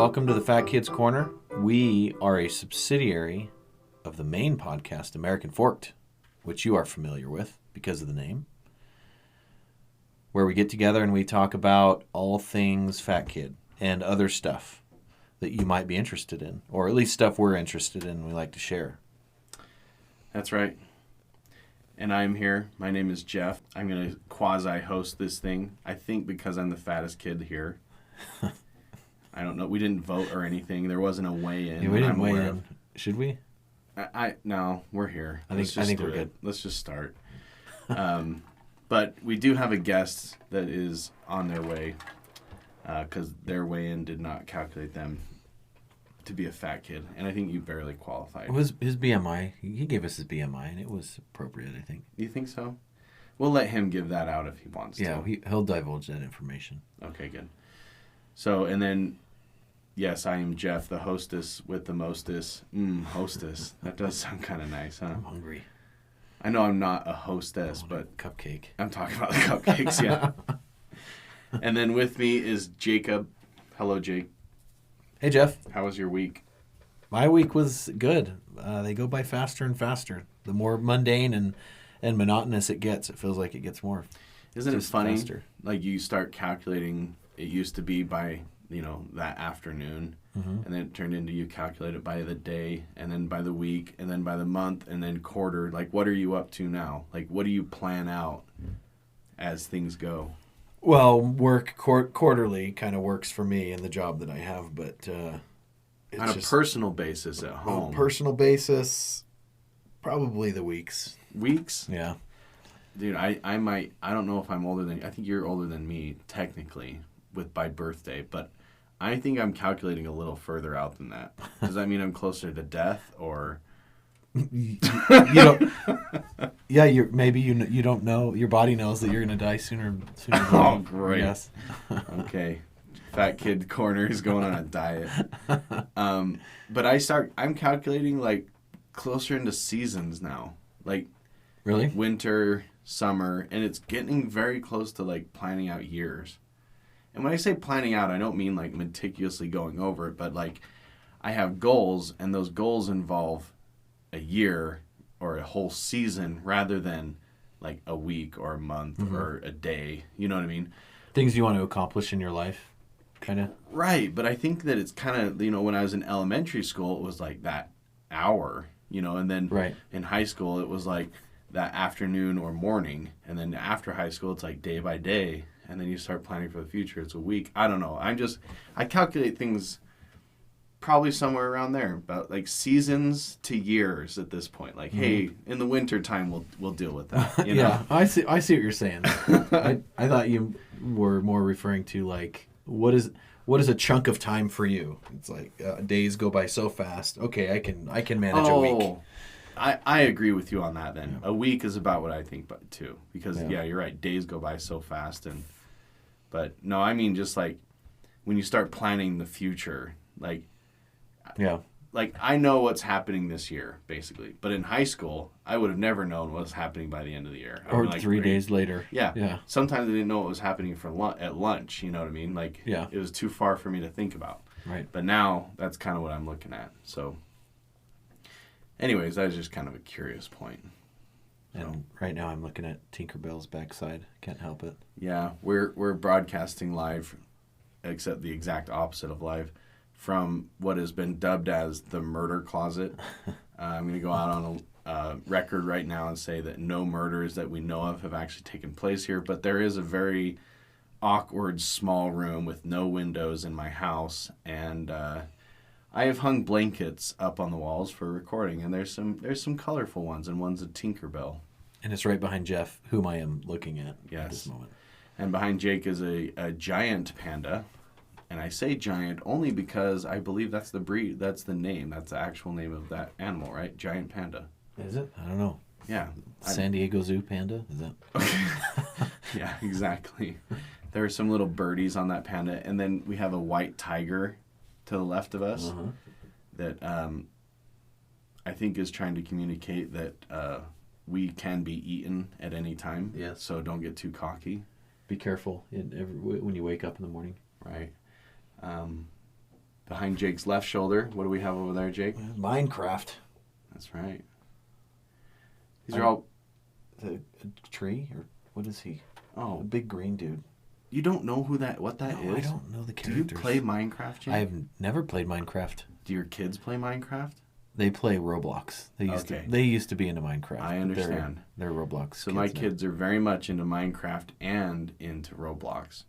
Welcome to the Fat Kids Corner. We are a subsidiary of the main podcast, American Forked, which you are familiar with because of the name, where we get together and we talk about all things Fat Kid and other stuff that you might be interested in, or at least stuff we're interested in and we like to share. That's right. And I'm here. My name is Jeff. I'm going to quasi-host this thing, I think because I'm the fattest kid here. I don't know. We didn't vote or anything. There wasn't a weigh-in. Yeah, we didn't weigh in. Should we? No, we're here. I think we're good. Let's just start. But we do have a guest that is on their way because their weigh-in did not calculate them to be a fat kid. And I think you barely qualified. It was his BMI. He gave us his BMI, and it was appropriate, I think. You think so? We'll let him give that out if he wants to. Yeah, he'll divulge that information. Okay, good. So, and then, yes, I am Jeff, the hostess with the mostess. Hostess. That does sound kind of nice, huh? I'm hungry. I know I'm not a hostess, but... Cupcake. I'm talking about the cupcakes, yeah. And then with me is Jacob. Hello, Jake. Hey, Jeff. How was your week? My week was good. They go by faster and faster. The more mundane and monotonous it gets, it feels like it gets more. Isn't it funny? Faster. Like you start calculating, it used to be by, that afternoon, and then it turned into you calculate it by the day, and then by the week, and then by the month, and then quarter. Like, what are you up to now? Like, what do you plan out as things go? Well, work quarterly kind of works for me in the job that I have, but it's on a personal basis at home. On a personal basis, probably the weeks. Weeks? Yeah. Dude, I don't know if I'm older than you. I think you're older than me, technically, by birthday, but I think I'm calculating a little further out than that. Does that mean I'm closer to death, or... you don't... Yeah, you don't know. Your body knows that you're going to die sooner than Oh, great. Yes. Okay. Fat Kid Corner is going on a diet. But I'm calculating, like, closer into seasons now. Like... Really? Winter, summer, and it's getting very close to, like, planning out years. And when I say planning out, I don't mean, like, meticulously going over it, but, like, I have goals, and those goals involve a year or a whole season rather than, like, a week or a month or a day. You know what I mean? Things you want to accomplish in your life, kind of? Right, but I think that it's kind of, when I was in elementary school, it was, like, that hour, and then in high school, it was, like, that afternoon or morning, and then after high school it's like day by day, and then you start planning for the future. It's a week. I don't know. I calculate things probably somewhere around there, about like seasons to years at this point. Like, hey, in the winter time we'll deal with that. Yeah, I see what you're saying. I thought you were more referring to like what is a chunk of time for you? It's like days go by so fast. Okay, I can manage a week. I agree with you on that then. Yeah. A week is about what I think but too. Because you're right, days go by so fast but no, I mean just like when you start planning the future, like I know what's happening this year, basically. But in high school, I would have never known what was happening by the end of the year. Or like 3 days later. Yeah. Sometimes I didn't know what was happening at lunch, you know what I mean? Like it was too far for me to think about. Right. But now that's kind of what I'm looking at. So anyways, that was just kind of a curious point. And right now I'm looking at Tinkerbell's backside. Can't help it. Yeah, we're broadcasting live, except the exact opposite of live, from what has been dubbed as the murder closet. I'm going to go out on a record right now and say that no murders that we know of have actually taken place here, but there is a very awkward small room with no windows in my house, and I have hung blankets up on the walls for recording, and there's some colorful ones, and one's a Tinkerbell. And it's right behind Jeff, whom I am looking at this moment. And behind Jake is a giant panda, and I say giant only because I believe that's the breed, that's the name, that's the actual name of that animal, right? Giant panda. Is it? I don't know. Yeah. San Diego Zoo panda? Is that? Yeah, exactly. There are some little birdies on that panda, and then we have a white tiger to the left of us that I think is trying to communicate that we can be eaten at any time. Yes. So don't get too cocky. Be careful when you wake up in the morning. Right. Behind Jake's left shoulder, what do we have over there, Jake? Minecraft. That's right. These are all... A tree? Or what is he? Oh. A big green dude. You don't know what that is? I don't know the characters. Do you play Minecraft, Jake? I have never played Minecraft. Do your kids play Minecraft? They play Roblox. They used to be into Minecraft. I understand. They're Roblox. So my kids are very much into Minecraft and into Roblox.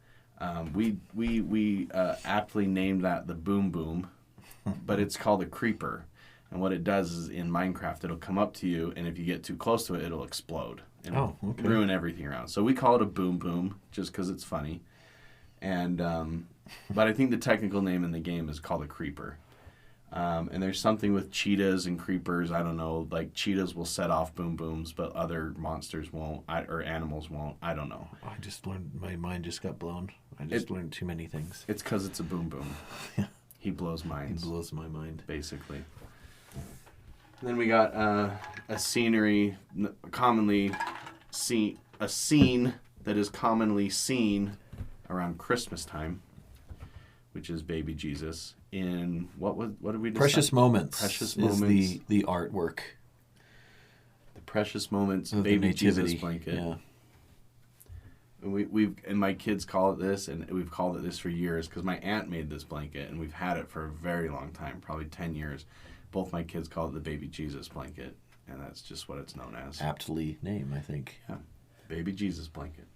We aptly named that the Boom Boom, but it's called a creeper. And what it does is in Minecraft, it'll come up to you, and if you get too close to it, it'll explode and ruin everything around. So we call it a Boom Boom just because it's funny. And but I think the technical name in the game is called a creeper. And there's something with cheetahs and creepers. I don't know. Like cheetahs will set off boom booms, but other monsters won't, or animals won't. I don't know. I just learned. My mind just got blown. I just learned too many things. It's because it's a boom boom. Yeah. He blows minds. He blows my mind. Basically. And then we got a scenery commonly seen. A scene that is commonly seen around Christmas time, which is baby Jesus. In what did we decide? Precious Moments. Precious Moments Moments. is the artwork. The Precious Moments Of baby the Jesus nativity. blanket. Yeah. And my kids call it this, and we've called it this for years because my aunt made this blanket, and we've had it for a very long time, probably 10 years. Both my kids call it the baby Jesus blanket, and that's just what it's known as. Aptly named, I think. Yeah, baby Jesus blanket.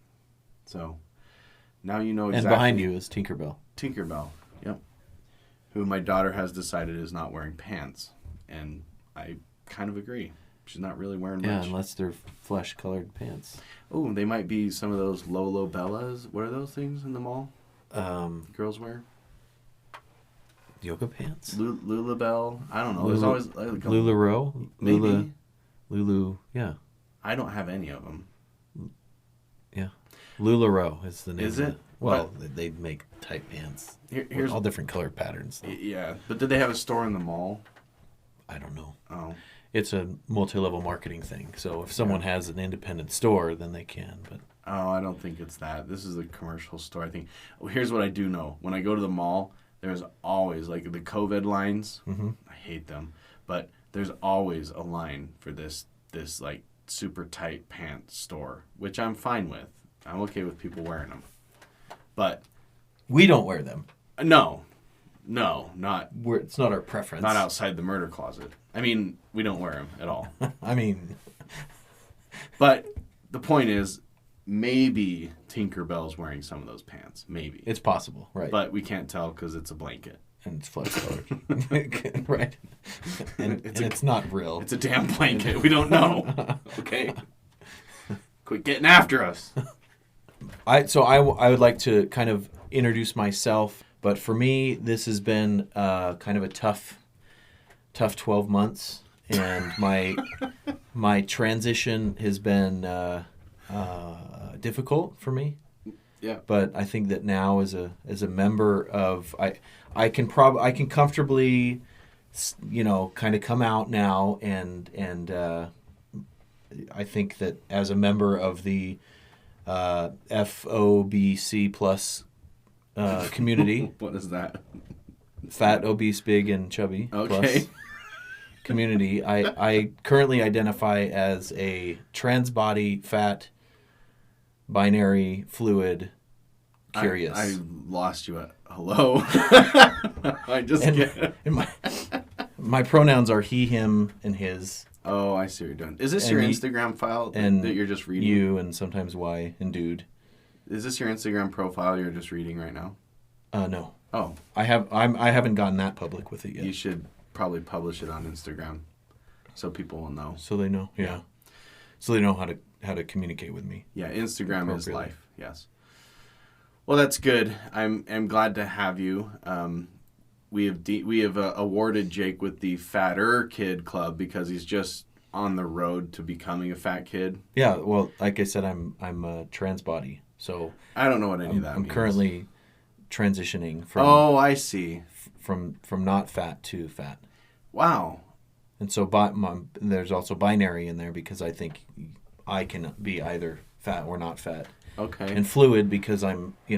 So now you know exactly. And behind you is Tinkerbell. Tinkerbell, yep. Who my daughter has decided is not wearing pants, and I kind of agree. She's not really wearing much. Yeah, unless they're flesh-colored pants. Oh, they might be some of those Lolo Bellas. What are those things in the mall? Girls wear? Yoga pants? Lulabelle? I don't know. There's always... LuLaRoe? Maybe. Lulu, yeah. I don't have any of them. Yeah. LuLaRoe is the name. Is of it? Well, they make tight pants. Here's all different colored patterns. Though. Yeah, but did they have a store in the mall? I don't know. Oh. It's a multi-level marketing thing. So if someone has an independent store, then they can. But I don't think it's that. This is a commercial store, I think. Well, here's what I do know. When I go to the mall, there's always, like the COVID lines. Mm-hmm. I hate them. But there's always a line for this like super tight pants store, which I'm fine with. I'm okay with people wearing them. But we don't wear them. No, not. It's not our preference. Not outside the murder closet. I mean, we don't wear them at all. I mean, but the point is, maybe Tinkerbell's wearing some of those pants. Maybe it's possible, right? But we can't tell because it's a blanket and it's flesh colored, right? And it's not real. It's a damn blanket. We don't know. Okay, quit getting after us. I would like to kind of introduce myself, but for me, this has been kind of a tough 12 months, and my transition has been difficult for me. Yeah. But I think that now as a member of I can comfortably, kind of come out now, and I think that as a member of the FOBC plus community. What is that? Fat, obese, big, and chubby. Okay. Plus community. I currently identify as a trans body, fat, binary, fluid, curious. I lost you at hello. I just get... and my pronouns are he, him, and his. Oh, I see what you're doing. Is this your Instagram file that you're just reading? You and sometimes Y and dude. Is this your Instagram profile you're just reading right now? No. Oh. I haven't gotten that public with it yet. You should probably publish it on Instagram so people will know. So they know, yeah. So they know how to communicate with me. Yeah, Instagram is life. Yes. Well, that's good. I'm glad to have you. We have awarded Jake with the Fatter Kid Club because he's just on the road to becoming a fat kid. Yeah, well, like I said, I'm a trans body, so I don't know what any of that means. I'm currently transitioning from. Oh, I see. From not fat to fat. Wow. And so, there's also binary in there because I think I can be either fat or not fat. Okay. And fluid because I'm, you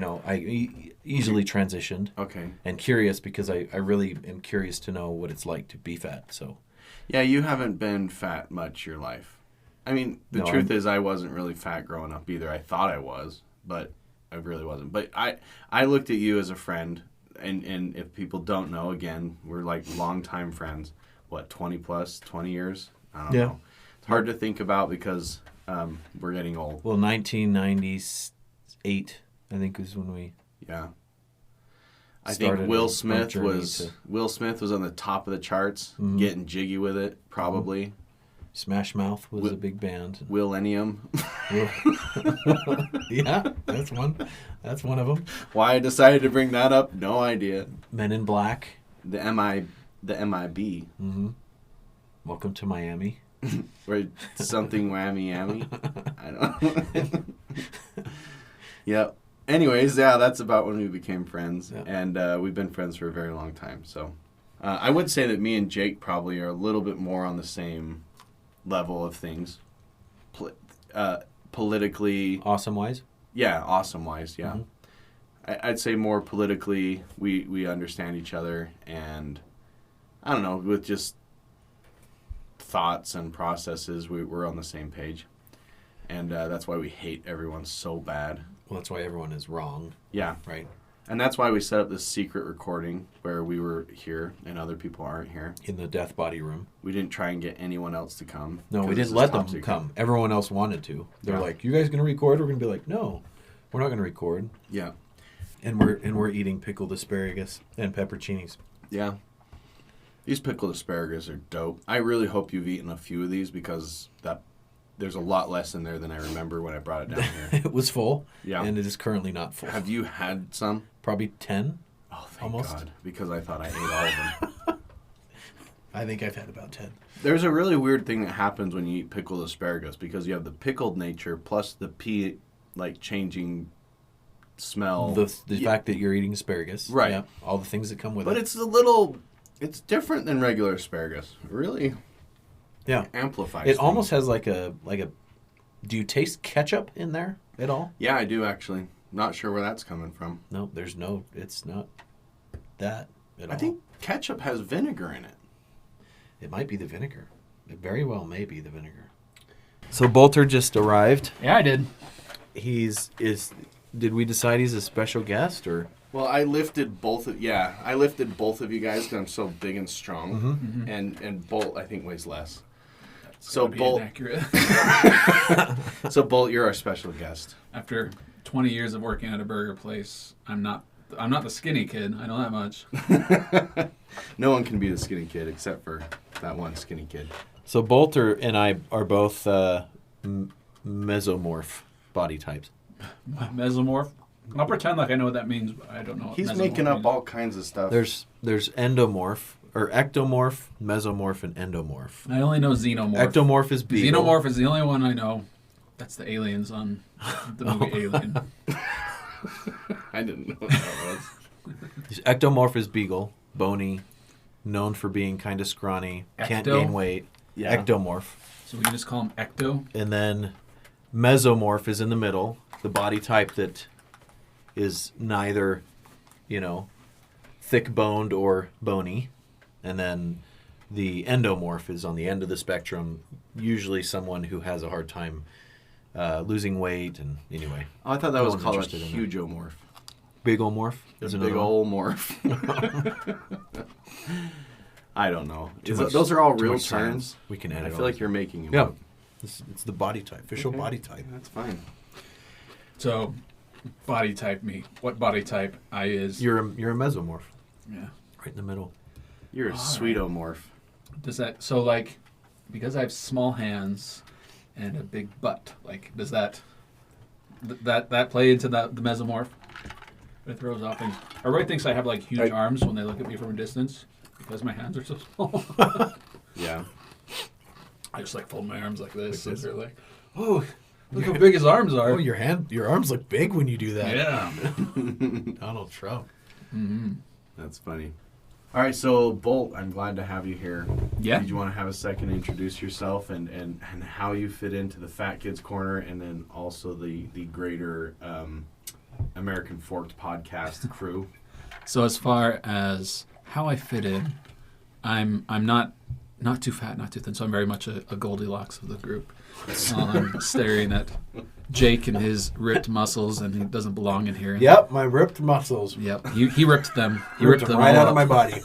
easily transitioned. Okay. And curious because I really am curious to know what it's like to be fat. So Yeah, you haven't been fat much your life. I mean, the truth is I wasn't really fat growing up either. I thought I was, but I really wasn't. But I looked at you as a friend, and if people don't know, again, we're like longtime friends. What, 20 years? I don't know. It's hard to think about because we're getting old. Well, 1998, I think, was when we... Yeah. I think Will Smith was on the top of the charts, getting jiggy with it, probably. Smash Mouth was a big band. Willennium. Yeah, that's one. That's one of them. Why I decided to bring that up, no idea. Men in Black. The MIB. Mm-hmm. Welcome to Miami. Or something whammy yammy. I don't know. Yep. Anyways, yeah, that's about when we became friends. Yep. And we've been friends for a very long time. So I would say that me and Jake probably are a little bit more on the same level of things. Politically. Awesome-wise? Yeah, awesome-wise, yeah. Mm-hmm. I'd say more politically, we understand each other. And I don't know, with just thoughts and processes, we're on the same page. And that's why we hate everyone so bad. Well, that's why everyone is wrong. Yeah. Right. And that's why we set up this secret recording where we were here and other people aren't here. In the death body room. We didn't try and get anyone else to come. No, we didn't let them come. Everyone else wanted to. They're like, you guys going to record? We're going to be like, no, we're not going to record. Yeah. And we're eating pickled asparagus and pepperoncinis. Yeah. These pickled asparagus are dope. I really hope you've eaten a few of these because there's a lot less in there than I remember when I brought it down here. It was full. Yeah. And it is currently not full. Have you had some? Probably 10. Oh, thank almost. God. Because I thought I ate all of them. I think I've had about 10. There's a really weird thing that happens when you eat pickled asparagus because you have the pickled nature plus the pea, like, changing smell. The fact that you're eating asparagus. Right. Yeah, all the things that come with it. But it's different than regular asparagus. Really? Yeah. Amplifies it things. Almost has like a... Do you taste ketchup in there at all? Yeah, I do actually. Not sure where that's coming from. No, it's not that at all. I think ketchup has vinegar in it. It might be the vinegar. It very well may be the vinegar. So Bolter just arrived. Yeah, I did. Did we decide he's a special guest or? Well, I lifted both of you guys because I'm so big and strong. Mm-hmm. Mm-hmm. And Bolt, I think, weighs less. That's so Bolt, inaccurate. So Bolt, you're our special guest. After 20 years of working at a burger place, I'm not the skinny kid. I know that much. No one can be the skinny kid except for that one skinny kid. So Bolter and I are both mesomorph body types. Mesomorph? I'll pretend like I know what that means, but I don't know what He's making up all kinds of stuff. There's endomorph, or ectomorph, mesomorph, and endomorph. I only know xenomorph. Ectomorph is beagle. Xenomorph is the only one I know. That's the aliens on the movie Alien. I didn't know what that was. Ectomorph is beagle, bony, known for being kind of scrawny, can't gain weight. Yeah. Ectomorph. So we can just call him Ecto? And then mesomorph is in the middle, the body type that is neither, thick-boned or bony. And then the endomorph is on the end of the spectrum, usually someone who has a hard time losing weight. And anyway. Oh, I thought that was called a hugeomorph. Bigomorph? Is a big old morph. I don't know. Those are all real terms. We can edit. I feel like you're making them up. It's the body type, official body type. Yeah, that's fine. So, body type me. What body type I is? You're a mesomorph. Yeah. Right in the middle. You're a sweetomorph. Does that because I have small hands and a big butt? Does that play into the mesomorph? It throws off things. Everybody thinks I have huge arms when they look at me from a distance because my hands are so small. Yeah. I just fold my arms like this. So they're like, oh, look how big his arms are. Oh, your arms look big when you do that. Yeah. Donald Trump. Mm-hmm. That's funny. All right, so Bolt, I'm glad to have you here. Yeah. Did you want to have a second to introduce yourself and how you fit into the Fat Kids Corner and then also the greater American Forked podcast crew. So as far as how I fit in, I'm not too fat, not too thin. So I'm very much a Goldilocks of the group. I'm staring at Jake and his ripped muscles, and he doesn't belong in here. Yep, my ripped muscles. Yep, he ripped them. He Ripped them right all out up. of my body.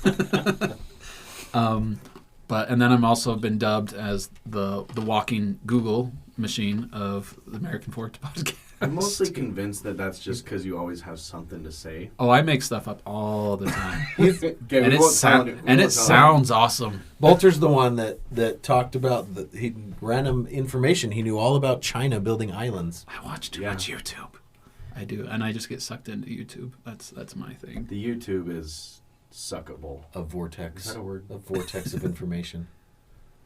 And then I'm also been dubbed as the walking Google machine of the American Forked podcast. I'm mostly convinced that that's just because you always have something to say. Oh, I make stuff up all the time, Okay, and it sounds awesome. Bolter's the one that talked about random information. He knew all about China building islands. I watch too much YouTube. I do, and I just get sucked into YouTube. That's my thing. The YouTube is suckable. A vortex. Is that a word? A vortex of information.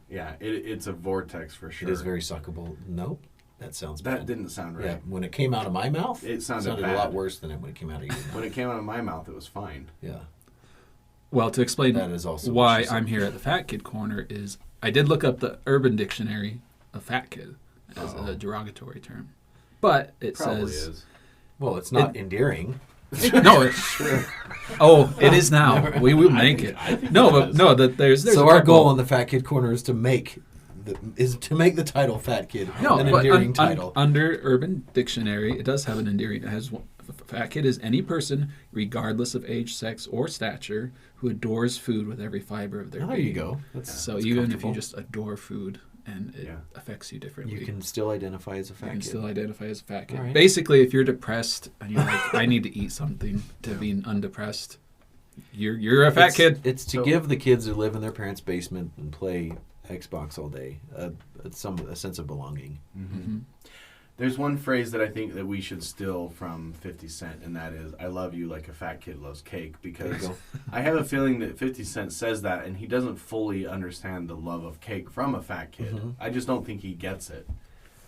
Yeah, it's a vortex for sure. It is very suckable. Nope. That sounds bad. That didn't sound right. Yeah, when it came out of my mouth, It sounded a lot bad. worse than when it came out of your mouth. When it came out of my mouth, it was fine. Yeah. Well, to explain That is also what why she said. I'm here at the Fat Kid Corner is I did look up the Urban Dictionary of Fat Kid as a derogatory term, but it Probably says is. Well, it's not endearing. no. It is now. We will make it. No, but no. That there's So a our couple- goal on the Fat Kid Corner is to make the title Fat Kid No, an but endearing title. under Urban Dictionary, it does have an endearing. It has fat kid is any person, regardless of age, sex, or stature, who adores food with every fiber of their Oh, being. there you go. So that's even if comfortable. you just adore food and it affects you differently, You can still identify as a fat you can kid. still identify as a fat kid. All right. Basically, if you're depressed and you're like, I need to eat something to being undepressed, you're a fat kid. It's to give the kids who live in their parents' basement and play Xbox all day a sense of belonging. Mm-hmm. There's one phrase that I think that we should steal from 50 Cent, and that is, I love you like a fat kid loves cake, because I have a feeling that 50 Cent says that, and he doesn't fully understand the love of cake from a fat kid. Mm-hmm. I just don't think he gets it.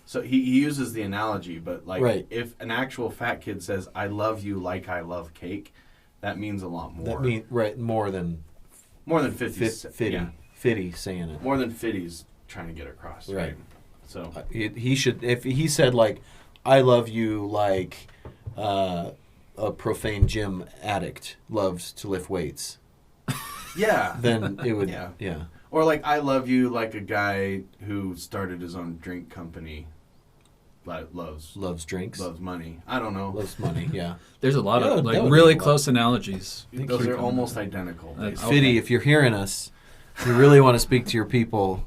So he uses the analogy, but like if an actual fat kid says, I love you like I love cake, that means a lot more. That means more than 50 Fitty saying it. More than Fitty's trying to get across. Right. So he should, if he said like, I love you like a profane gym addict loves to lift weights. Yeah. Then it would, yeah. Or like, I love you like a guy who started his own drink company, but loves drinks, loves money. I don't know. Loves money. Yeah. There's a lot of that like would really be a lot. close analogies. Those are almost identical. Fitty, if you're hearing us, if you really want to speak to your people,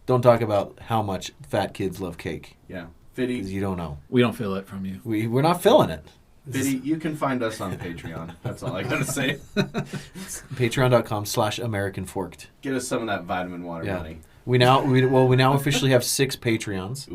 don't talk about how much fat kids love cake. Yeah. Fitty. Because you don't know. We don't feel it from you. We're not feeling it. Fitty, you can find us on Patreon. That's all I got to say. Patreon.com/American Forked. Get us some of that vitamin water money. We now officially have 6 patrons.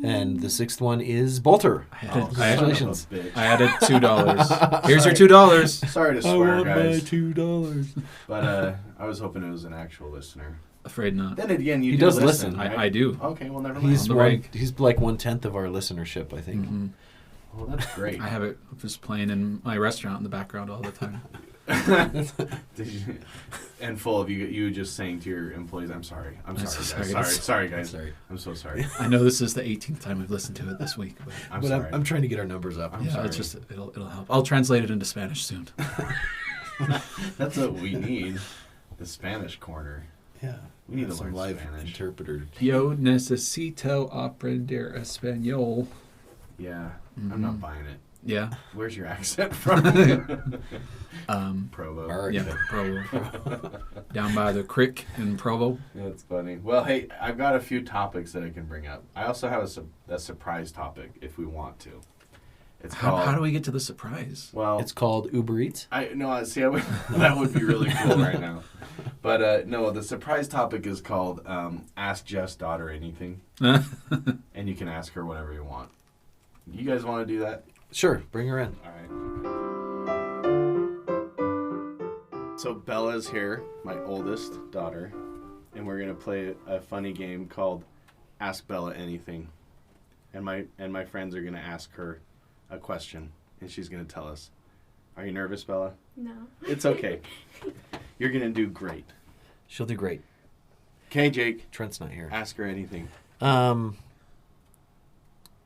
And the 6th one is Bolter. Congratulations. I added $2. Here's your $2. Sorry to swear, guys. $2. But I was hoping it was an actual listener. Afraid not. Then again, He do does listen. right? I do. Okay, well, never mind. He's like 1/10 of our listenership, I think. Mm-hmm. Well, that's great. I have it just playing in my restaurant in the background all the time. And full of you just saying to your employees, I'm sorry, guys. Sorry, guys. I'm so sorry. I know this is the 18th time I've listened to it this week. But I'm trying to get our numbers up. I'm sorry. it's just it'll help. I'll translate it into Spanish soon. That's what we need. The Spanish corner. Yeah. We need to some learn live Spanish. interpreter. Yo necesito aprender español. Yeah, I'm not buying it. Yeah. Where's your accent from? Provo. Yeah, Provo. Down by the creek in Provo. That's funny. Well, hey, I've got a few topics that I can bring up. I also have a surprise topic if we want to. It's called. How do we get to the surprise? Well, It's called Uber Eats. that would be really cool right now. But no, the surprise topic is called Ask Jeff's Daughter Anything. And you can ask her whatever you want. You guys want to do that? Sure, bring her in. All right. So Bella's here, my oldest daughter, and we're gonna play a funny game called Ask Bella Anything. And my friends are gonna ask her a question, and she's gonna tell us. Are you nervous, Bella? No. It's okay. You're gonna do great. She'll do great. Okay, Jake. Trent's not here. Ask her anything.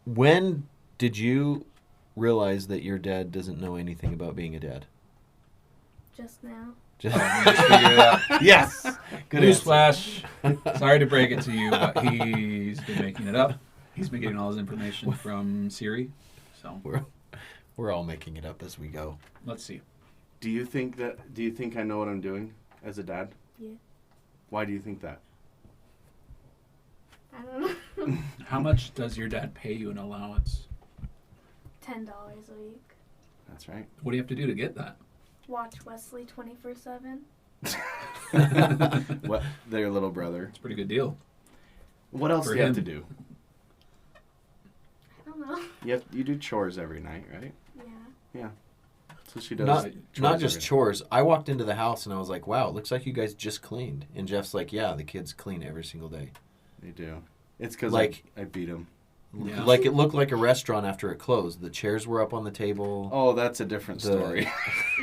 When did you realize that your dad doesn't know anything about being a dad? Just now. Just, You just figured it out. yes. Good answer. Newsflash. Sorry to break it to you, but he's been making it up. He's been getting all his information from Siri. So We're all making it up as we go. let's see. Do you think I know what I'm doing as a dad? Yeah. Why do you think that? I don't know. How much does your dad pay you in allowance? $10 a week. That's right. What do you have to do to get that? Watch Wesley 24/7. What? Their little brother. It's a pretty good deal. What else For do you have him. to do? I don't know. You do chores every night, right? Yeah. So she does. Not chores just every night. chores. I walked into the house and I was like, wow, it looks like you guys just cleaned. And Jeff's like, yeah, the kids clean every single day. They do. It's because Like- I beat him. Yeah. Like it looked like a restaurant after it closed. The chairs were up on the table. Oh, that's a different The- story.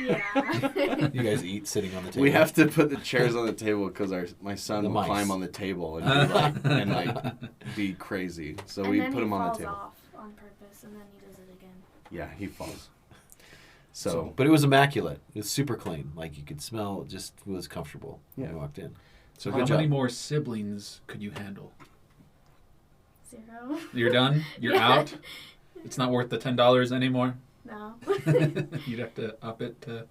Yeah. You guys eat sitting on the table. We have to put the chairs on the table because my son The will mice. climb on the table and be crazy. So and we then put he him on falls the table. off on purpose, and then he does it again. Yeah, he falls. So But it was immaculate. It was super clean. Like you could smell. It just was comfortable when Yeah. you walked in. So How good many job. more siblings could you handle? 0. You're done? You're Yeah. out? It's not worth the $10 anymore? No. You'd have to up it to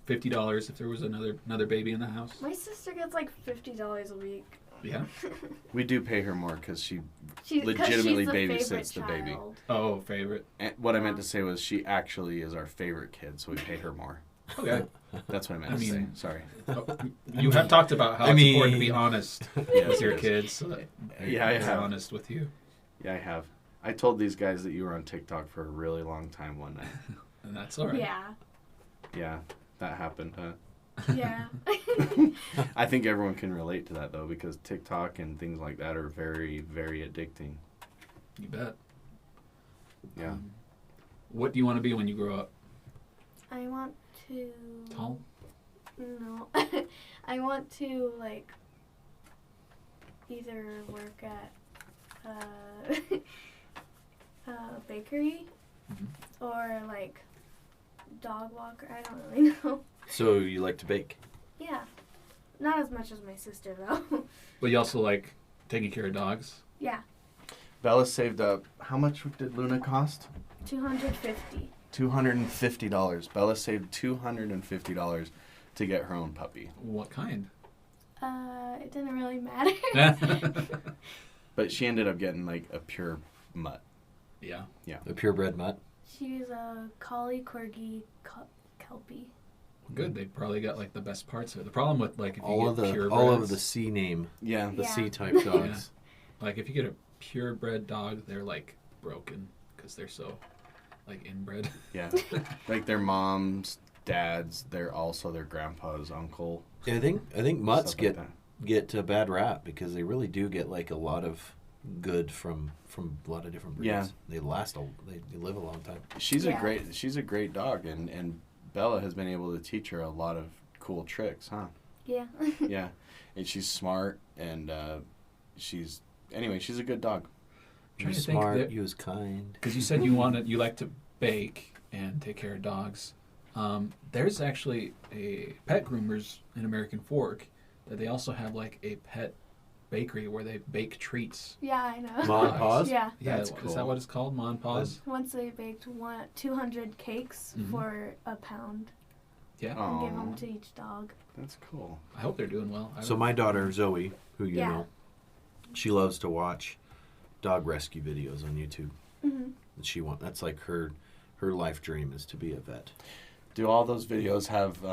$50 if there was another baby in the house. My sister gets like $50 a week. Yeah. we do pay her more because she. 'Cause Legitimately she's babysits favorite the baby. child. Oh, favorite. And what I meant to say was she actually is our favorite kid, so we pay her more. Okay. That's what I meant I to mean- say. Sorry. Oh, you have talked about how I it's important to mean- be honest Yes, with your yes. kids. So that Yeah, I they're have. honest with you. Yeah, I have. I told these guys that you were on TikTok for a really long time one night. And that's all right. Yeah. Yeah, that happened, huh? Yeah. I think everyone can relate to that though, because TikTok and things like that are very, very addicting. You bet. Yeah. What do you want to be when you grow up? I want to. Tall? No. I want to, like, either work at a bakery Mhm. or, like, dog walker. I don't really know. So you like to bake? Yeah. Not as much as my sister, though. But you also like taking care of dogs? Yeah. Bella saved up. How much did Luna cost? $250. $250. Bella saved $250 to get her own puppy. What kind? It didn't really matter. But she ended up getting like a pure mutt. Yeah. A purebred mutt? She was a collie, corgi, kelpie. Good. They probably got like the best parts of it. The problem with like if you All get of purebreds, the C name, Yeah. the Yeah. C type dogs. like if you get a purebred dog, they're like broken because they're so like inbred. Yeah. Like their moms, dads, they're also their grandpa's uncle. Yeah, I think mutts stuff like that. get a bad rap because they really do get like a lot of good from a lot of different breeds. Yeah. They they live a long time. She's Yeah. a great dog, and Bella has been able to teach her a lot of cool tricks, huh? Yeah. Yeah, and she's smart, and she's a good dog. You Trying was to think smart, that- you was kind. Because you said you like to bake and take care of dogs. There's actually a pet groomers in American Fork that they also have like a pet bakery where they bake treats. Yeah, I know. Mon Paws? Yeah. Yeah, That's is cool. that what it's called? Mon Paws? Once they baked 200 cakes Mhm. for £1 Yeah. and give Aw, them to each dog. that's cool. I hope they're doing well. I So don't- my daughter Zoe, who you Yeah. know, she loves to watch dog rescue videos on YouTube. Hmm. And that's like her life dream is to be a vet. Do all those videos have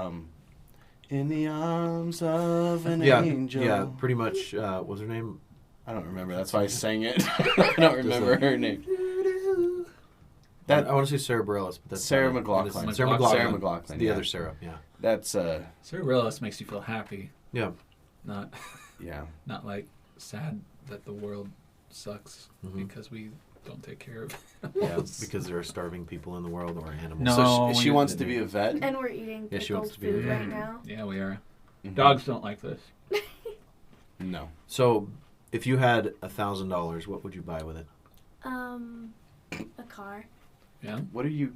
"In the Arms of an Angel"? Yeah, pretty much. What was her name? I don't remember. That's why I sang it. I don't remember her name. That I want to say Sarah Bareilles, but that's Sarah not it. McLachlan. Sarah McLachlan. McLachlan. Sarah McLachlan, The yeah. other Sarah. Yeah. That's Sarah Bareilles makes you feel happy, Yeah. not yeah. not like sad that the world sucks Mhm. because we don't take care of Yeah. animals. Because there are starving people in the world or animals. No. So she we- wants to be a vet. And we're eating Yeah, she pickled wants to be food a- right now. Yeah, we are. Mhm. Dogs don't like this. No. So, if you had $1,000, what would you buy with it? A car. Yeah. What are you?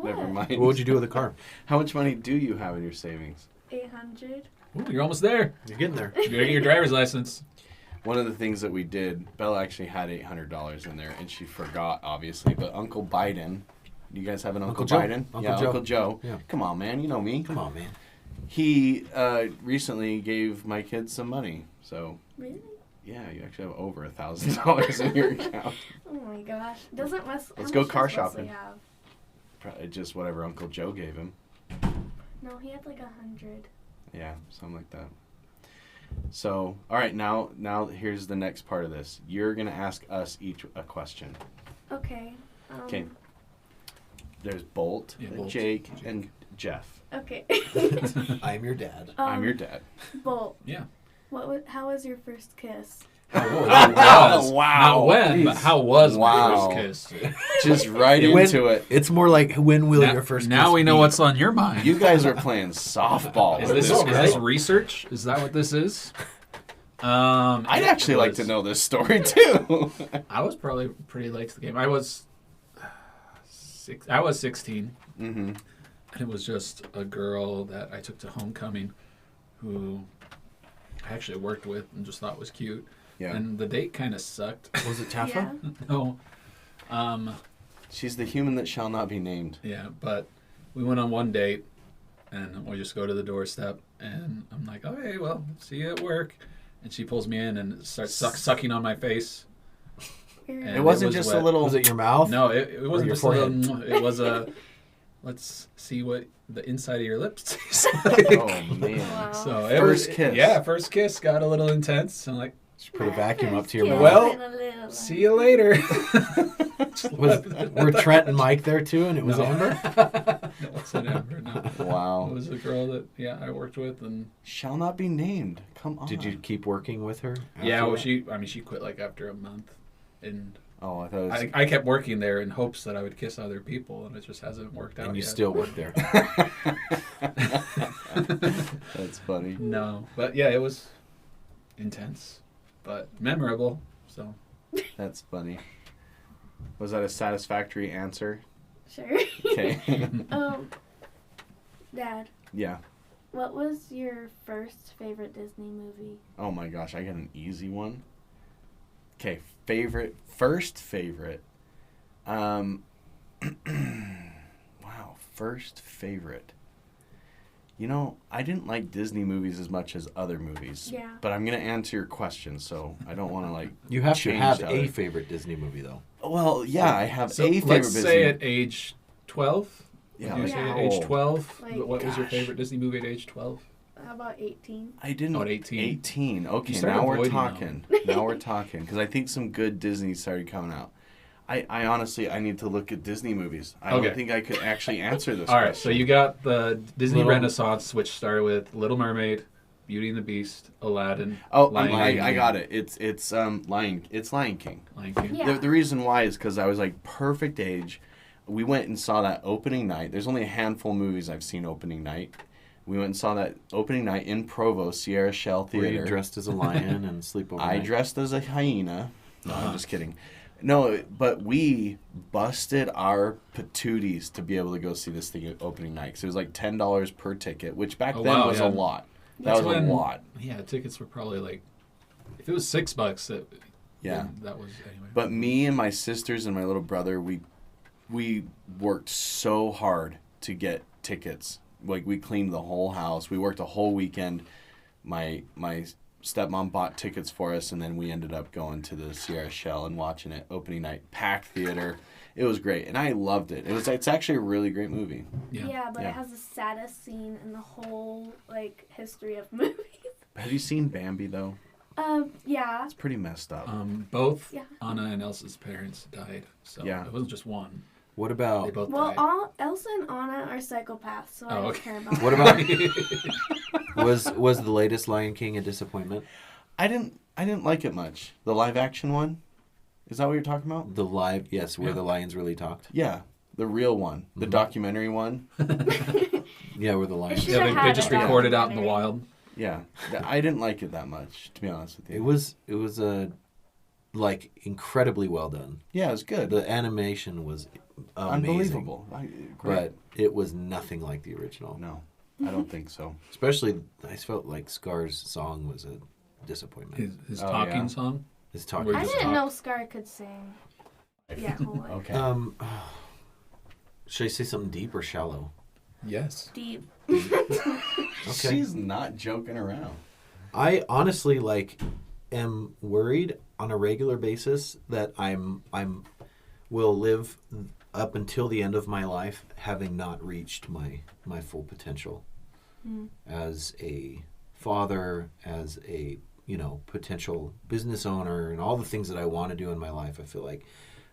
Never What? mind. What would you do with the car? How much money do you have in your savings? 800. Ooh, you're almost there. You're getting there. You gotta get your driver's license. One of the things that we did, Bella actually had $800 in there, and she forgot, obviously. But Uncle Biden, you guys have an Uncle Joe. Biden? Uncle Joe. Uncle Joe. Yeah. Come on, man, you know me. Come on, man. He recently gave my kids some money, so Really? yeah, you actually have over $1,000 in your account. Oh my gosh. Doesn't Wes? Let's how go much car does Wesley shopping. Have? Probably just whatever Uncle Joe gave him. No, he had like 100. Yeah, something like that. So, all right, now here's the next part of this. You're gonna ask us each a question. Okay. Okay. There's Bolt, Yeah, Bolt. Jake, and Jeff. Okay. I'm your dad. I'm your dad. Bolt. Yeah. How was your first kiss? How was? Wow. Not when, but how was Wow. my first kiss? Just right When- into it. It's more like, when will your first now kiss we know be? what's on your mind. You guys are playing softball. is with this, this, is this right? research? Is that what this is? I'd actually like to know this story too. I was probably pretty late to the game. I was 16. Mm-hmm. And it was just a girl that I took to homecoming who I actually worked with and just thought was cute. Yeah. And the date kind of sucked. Was it Taffa? Yeah. No. She's the human that shall not be named. Yeah, but we went on one date and we just go to the doorstep and I'm like, okay, well, see you at work. And she pulls me in and starts sucking on my face. And It wasn't was just wet. a little. Was it your mouth? No, it wasn't your just a little. forehead? It was a. Let's see what the inside of your lips tastes like. Oh man. Wow. So it First was, kiss. Yeah, first kiss got a little intense. I'm like, Just put a vacuum up to your Kiss mouth. Well, and a little see you later. Were Trent and Mike there too, and it was No. Amber? No, it wasn't Amber. No. It Wow. was a girl that I worked with, and Shall not be named. Come on. Did you keep working with her? yeah, well, after she quit like after a month, and Oh, I thought it was. I kept working there in hopes that I would kiss other people, and it just hasn't worked that? out And you yet. still work there. That's funny. No, but yeah, it was intense, but memorable. So That's funny. Was that a satisfactory answer? Sure. Okay. Dad, Yeah. what was your first favorite Disney movie? Oh my gosh, I got an easy one. Okay, first favorite. Wow, first favorite. You know, I didn't like Disney movies as much as other movies. Yeah. But I'm gonna answer your question, so I don't want to like. You have to change have the a other- favorite Disney movie, though. Well, yeah, I have so a favorite let's Disney. say at age 12. Yeah, Would you like say Yeah. at age old. 12? Like- What was your Gosh. favorite Disney movie at age 12? How about 18? I didn't. Oh, at 18. 18. Okay, You started now we're avoiding talking. Now we're talking because I think some good Disney started coming out. I honestly, I need to look at Disney movies. I Okay. don't think I could actually answer this. All right, question. so you got the Disney Little- Renaissance, which started with Little Mermaid, Beauty and the Beast, Aladdin, Oh, Lion I King. got it. It's Lion King. Lion King. Yeah. The reason why is because I was like perfect age. We went and saw that opening night. There's only a handful of movies I've seen opening night. We went and saw that opening night in Provo, Sierra Shell Were Theater. you dressed as a lion and sleep overnight? I dressed as a hyena. No, I'm just kidding. No, but we busted our patooties to be able to go see this thing at opening night. Because it was like $10 per ticket, which back Oh, then wow, was yeah. a lot. That That's was when- a lot. Yeah, tickets were probably like, if it was $6, Yeah. then that was, anyway. But me and my sisters and my little brother, we worked so hard to get tickets. Like we cleaned the whole house. We worked a whole weekend. My stepmom bought tickets for us, and then we ended up going to the Sierra Shell and watching it opening night, packed theater. It was great, and I loved it. It's actually a really great movie. Yeah. But Yeah. it has the saddest scene in the whole history of movies. Have you seen Bambi though? Yeah. It's pretty messed up. Both Yeah. Anna and Elsa's parents died, so Yeah. it wasn't just one. What They about both Well, died. Elsa and Anna are psychopaths, so I Oh, don't okay. care about what that. about was the latest Lion King a disappointment? I didn't like it much. The live action one? Is that what you're talking about? The live, yes, where Yeah. the lions really talked. Yeah. The real one. The Mhm. documentary one. Yeah, where the lions. should Yeah, have they had just a recorded out in the documentary. wild. Yeah. I didn't like it that much, to be honest with you. It was a like incredibly well done. Yeah, it was good. The animation was amazing, Unbelievable. Great. but it was nothing like the original. No, I don't think so. Especially, I felt like Scar's song was a disappointment. His Oh, talking yeah. song. His talking. Where I just didn't talk. know Scar could sing. Yeah, whole life. Okay. Should I say something deep or shallow? Yes. Deep. Okay. She's not joking around. I honestly am worried on a regular basis that I'm will live up until the end of my life having not reached my full potential as a father, as a potential business owner, and all the things that I want to do in my life. I feel like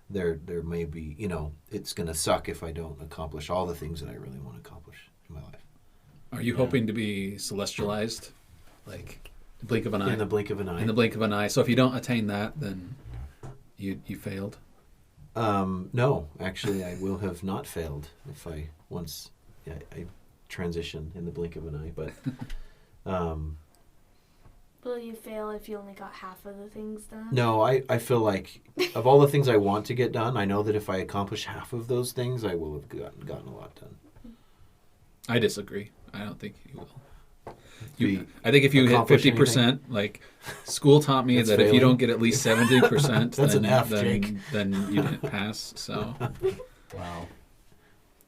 there may be it's gonna suck if I don't accomplish all the things that I really want to accomplish in my life. Are you hoping to be celestialized, like the blink of an eye? In the blink of an eye. In the blink of an eye. So if you don't attain that, then you failed. No, actually, I will have not failed if I transition in the blink of an eye. But Will you fail if you only got half of the things done? no, I feel like of all the things I want to get done, I know that if I accomplish half of those things, I will have gotten a lot done. I disagree. I don't think you will. Be- I think if you hit accomplish 50%, like school taught me That's that if you failing. don't get at least 70%, That's then, an F, then, Jake. then you didn't pass. So Wow.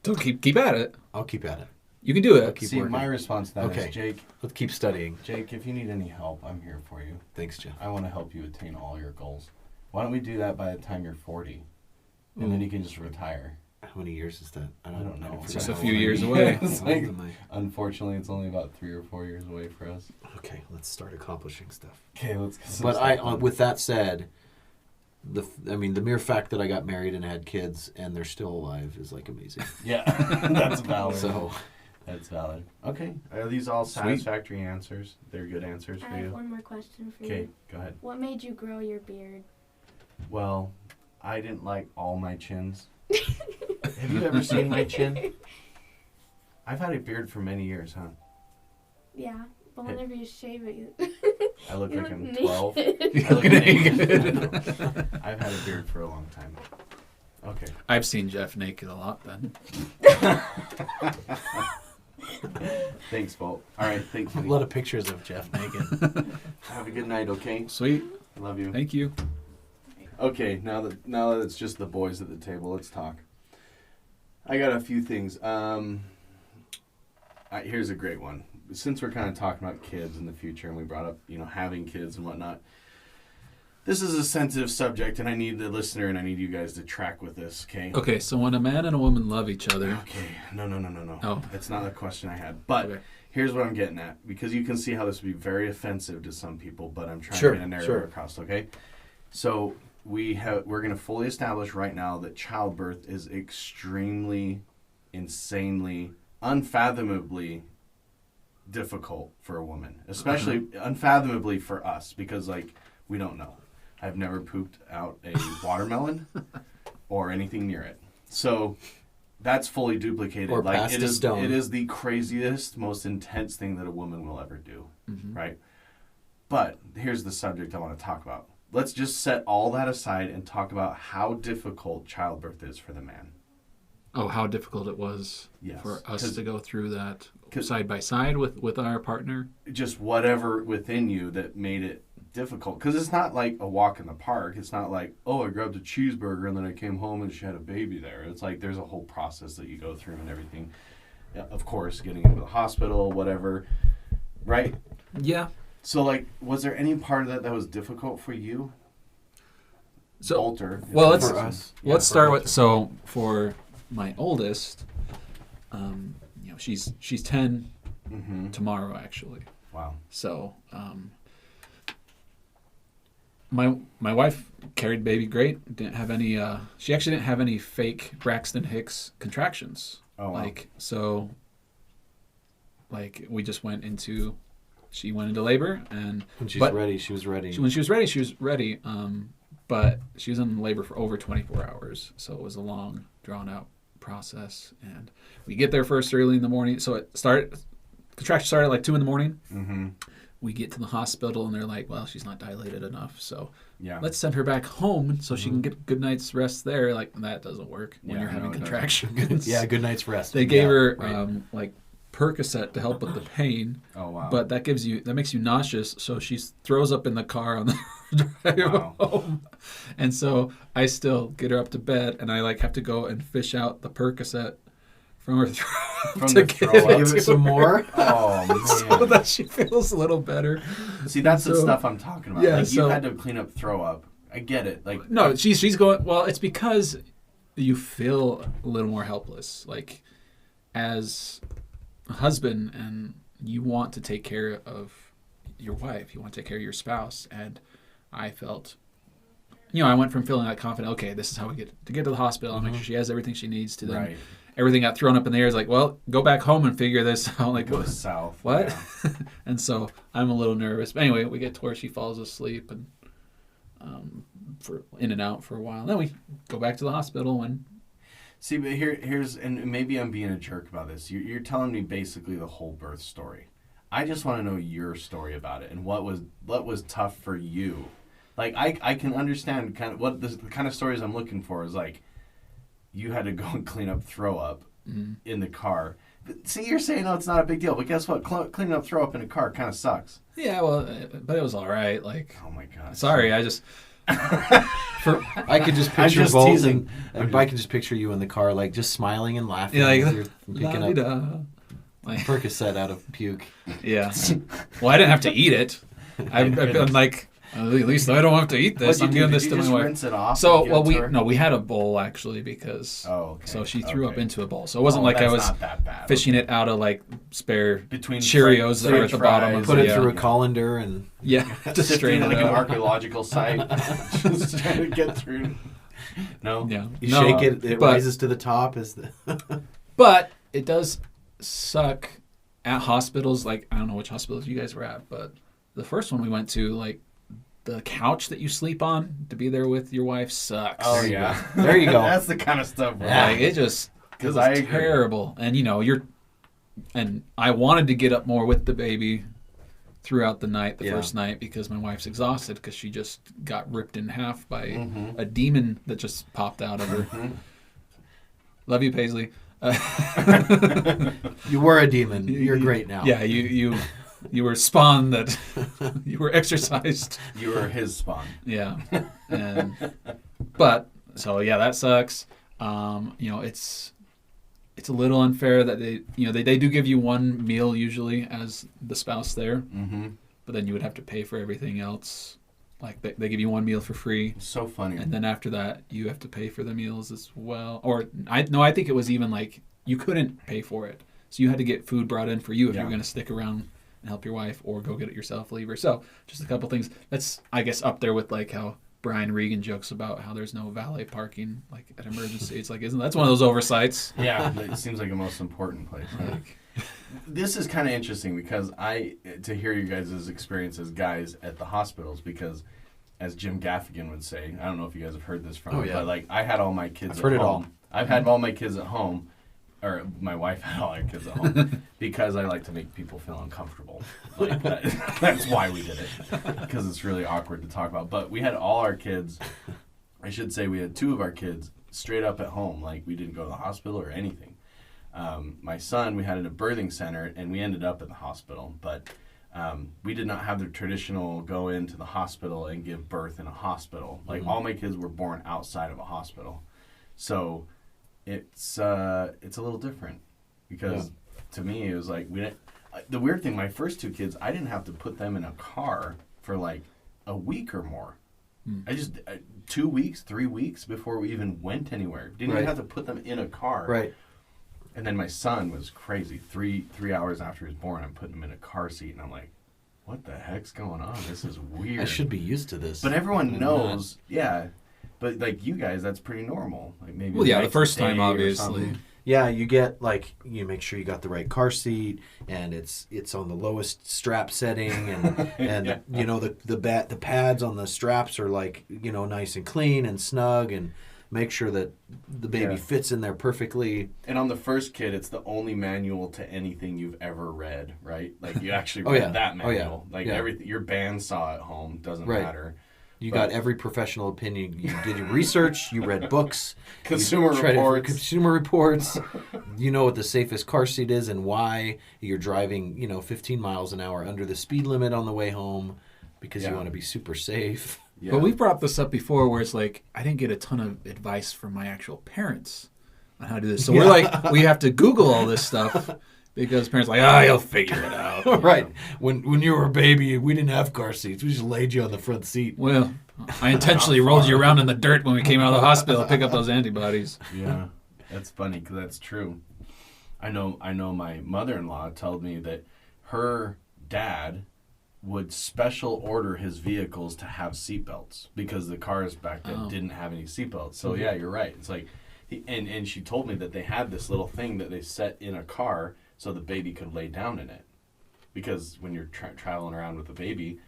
don't keep at it. I'll keep at it. You can do it. Keep See, working. my response to that is, Okay. Jake, Let's keep studying. if you need any help, I'm here for you. Thanks, Jeff. I want to help you attain all your goals. Why don't we do that by the time you're 40? And then you can just retire. How many years is that? I don't know. forget Just a how few old I years am. away. It's How like, old am I? unfortunately, it's only about 3 or 4 years away for us. Okay, let's start accomplishing stuff. Okay, let's get some But stuff done. with that said, the mere fact that I got married and had kids and they're still alive is like amazing. Yeah, that's valid. So That's valid. Okay, are these all Sweet. satisfactory answers? They're good answers I for have you? one more question for Okay, you. go ahead. What made you grow your beard? Well, I didn't like all my chins. Have you ever seen my chin? I've had a beard for many years, huh? Yeah, but Hey. whenever you shave it, you I look you like look I'm naked. 12. I look naked. I've had a beard for a long time. Okay. I've seen Jeff naked a lot then. Thanks, Bolt. All right, thanks. a lot of pictures of Jeff naked. Have a good night, okay? Sweet. I love you. Thank you. Okay, now that it's just the boys at the table, let's talk. I got a few things. Here's a great one. Since we're kind of talking about kids in the future, and we brought up, having kids and whatnot. This is a sensitive subject, and I need the listener and I need you guys to track with this. Okay. Okay, so when a man and a woman love each other, Okay. No. Oh. That's not the question I had. But Okay. here's what I'm getting at, because you can see how this would be very offensive to some people, but I'm trying Sure, to narrow sure. it across. Okay. So we're going to fully establish right now that childbirth is extremely, insanely, unfathomably difficult for a woman, especially unfathomably for us, because we don't know. I've never pooped out a watermelon or anything near it. So that's fully duplicated. Or past it a is stone. it is the craziest, most intense thing that a woman will ever do. Mhm. Right? But here's the subject I want to talk about. Let's just set all that aside and talk about how difficult childbirth is for the man. oh, how difficult it was Yes. for us 'Cause- to go through that 'cause- side by side with our partner. Just whatever within you that made it difficult, because it's not like a walk in the park. It's not like, oh, I grabbed a cheeseburger and then I came home and she had a baby there. It's like there's a whole process that you go through and everything. Yeah, of course, getting into the hospital, whatever, right? Yeah. So was there any part of that was difficult for you? So Walter, well, let's For us. let's Yeah, start for with us. so for my oldest, she's 10 Mm-hmm. tomorrow actually. Wow. So my wife carried baby great. Didn't have any. She actually didn't have any fake Braxton Hicks contractions. Oh, wow. We just went into. She went into labor, and When she's But- ready, she was ready. when she was ready, she was ready. But she was in labor for over 24 hours, so it was a long, drawn-out process. And we get there first early in the morning. So contraction started at 2 in the morning. Mm-hmm. we get to the hospital and they're like, well, she's not dilated enough, so Yeah. let's send her back home so she can get a good night's rest there. Like, that doesn't work when Yeah, you're having no, it doesn't. contractions. Yeah, good night's rest. They gave Yeah, her right. like Percocet to help with the pain, Oh wow. but that makes you nauseous. So she throws up in the car on the drive Wow. home, and so I still get her up to bed, and I like have to go and fish out the Percocet from her throat From to the give throw it up. Give to it some her more. Oh so man. that she feels a little better. See, that's the So- stuff I'm talking about. Yeah, Like so- you had to clean up throw up. I get it. Like No, she's going. Well, it's because you feel a little more helpless, like as a husband, and you want to take care of your wife. You want to take care of your spouse, and I felt, I went from feeling like confident. Okay, this is how we get to the hospital. I'll make sure she has everything she needs. To then right. everything got thrown up in the air. It's like, well, go back home and figure this out. Like, Go south. what? Yeah. And so I'm a little nervous. But anyway, we get to where she falls asleep and for in and out for a while. Then we go back to the hospital and See, but here's and maybe I'm being a jerk about this. You're telling me basically the whole birth story. I just want to know your story about it and what was tough for you. Like I can understand kind of what the kind of stories I'm looking for is like you had to go and clean up throw up in the car. But see, you're saying, oh, it's not a big deal, but guess what? Cleaning up throw up in a car kind of sucks. yeah, well, but it was all right. Like, Oh my god. sorry, I just I could just I'm picture just both, teasing. and I can just picture you in the car, like just smiling and laughing. Yeah, like, as you're picking up la-di-da. Like, Percocet out of puke. yeah. Well, I didn't have to eat it. I've been like, at least I don't have to eat this. I'm giving this to my wife. Rinse it off So, and give well, it to her? we had a bowl actually because Oh, okay. so she threw up Okay. into a bowl. So it wasn't Oh, like I that's was not that bad. fishing it out of like spare Between Cheerios that are at French the bottom of fries, Put it yeah. through a colander and Yeah, just Sifting strain like it an out. archaeological site, just trying to get through. No, Yeah, you No, shake it. It but- rises to the top. But it does suck at hospitals. Like, I don't know which hospitals you guys were at, but the first one we went to, like, the couch that you sleep on to be there with your wife sucks. Oh There you yeah, go. There you go. That's the kind of stuff. Where Yeah. Like, it just it 'Cause was I agree. terrible. And and I wanted to get up more with the baby throughout the night, the Yeah. first night, because my wife's exhausted because she just got ripped in half by Mhm. a demon that just popped out of her. Mhm. Love you, Paisley. You were a demon. You're great now. Yeah, you were spawn that you were exercised. You were his spawn. Yeah, but so yeah, that sucks. It's a little unfair that they do give you one meal usually as the spouse there, Mm-hmm. but then you would have to pay for everything else. Like they give you one meal for free, It's so funny. and then after that you have to pay for the meals as well. Or I think it was even like you couldn't pay for it, so you had to get food brought in for you if you Yeah. were going to stick around and help your wife, or go get it yourself, leave her. So just a couple things. That's I guess up there with like how Brian Regan jokes about how there's no valet parking like at emergency. It's like, isn't that's one of those oversights? Yeah, it seems like a most important place. Right? Like, This is kind of interesting because to hear you guys' experience as guys at the hospitals, because as Jim Gaffigan would say, I don't know if you guys have heard this from Oh, him, yeah. but like I had all my kids I've at heard it home. all. I've had all my kids at home, or my wife had all her kids at home, because I like to make people feel uncomfortable. Like that's why we did it, because it's really awkward to talk about. But we had all our kids, I should say we had two of our kids straight up at home. Like we didn't go to the hospital or anything. My son, we had at a birthing center, and we ended up at the hospital. But we did not have the traditional go into the hospital and give birth in a hospital. Like all my kids were born outside of a hospital. So it's a little different because to me it was like the weird thing, my first two kids, I didn't have to put them in a car for like a week or more. I just 2 weeks, 3 weeks before we even went anywhere. Didn't even Right. have to put them in a car. Right. And then my son was crazy. Three hours after he was born, I'm putting him in a car seat, and I'm like, what the heck's going on? This is weird. I should be used to this. But everyone I'm knows, yeah. But like you guys, that's pretty normal. Like maybe well, yeah, the night's first day time or obviously. something. Yeah, you get like you make sure you got the right car seat, and it's on the lowest strap setting, and Yeah. the pads on the straps are like nice and clean and snug, and make sure that the baby fits in there perfectly. And on the first kid, it's the only manual to anything you've ever read, right? Like you actually read that manual. Like everything your bandsaw at home doesn't matter. You got every professional opinion. You did your research. You read books. Consumer reports. You know what the safest car seat is and why. You're driving, 15 miles an hour under the speed limit on the way home because you want to be super safe. Yeah. But we've brought this up before where it's like, I didn't get a ton of advice from my actual parents on how to do this. So we're like, we have to Google all this stuff. Because parents are like, you'll figure it out. Right. When you were a baby, we didn't have car seats. We just laid you on the front seat. Well, I intentionally rolled you around in the dirt when we came out of the hospital to pick up those antibodies. Yeah, that's funny because that's true. I know my mother-in-law told me that her dad would special order his vehicles to have seatbelts because the cars back then didn't have any seatbelts. So yeah, you're right. It's like, and she told me that they had this little thing that they set in a car so the baby could lay down in it. Because when you're traveling around with a baby,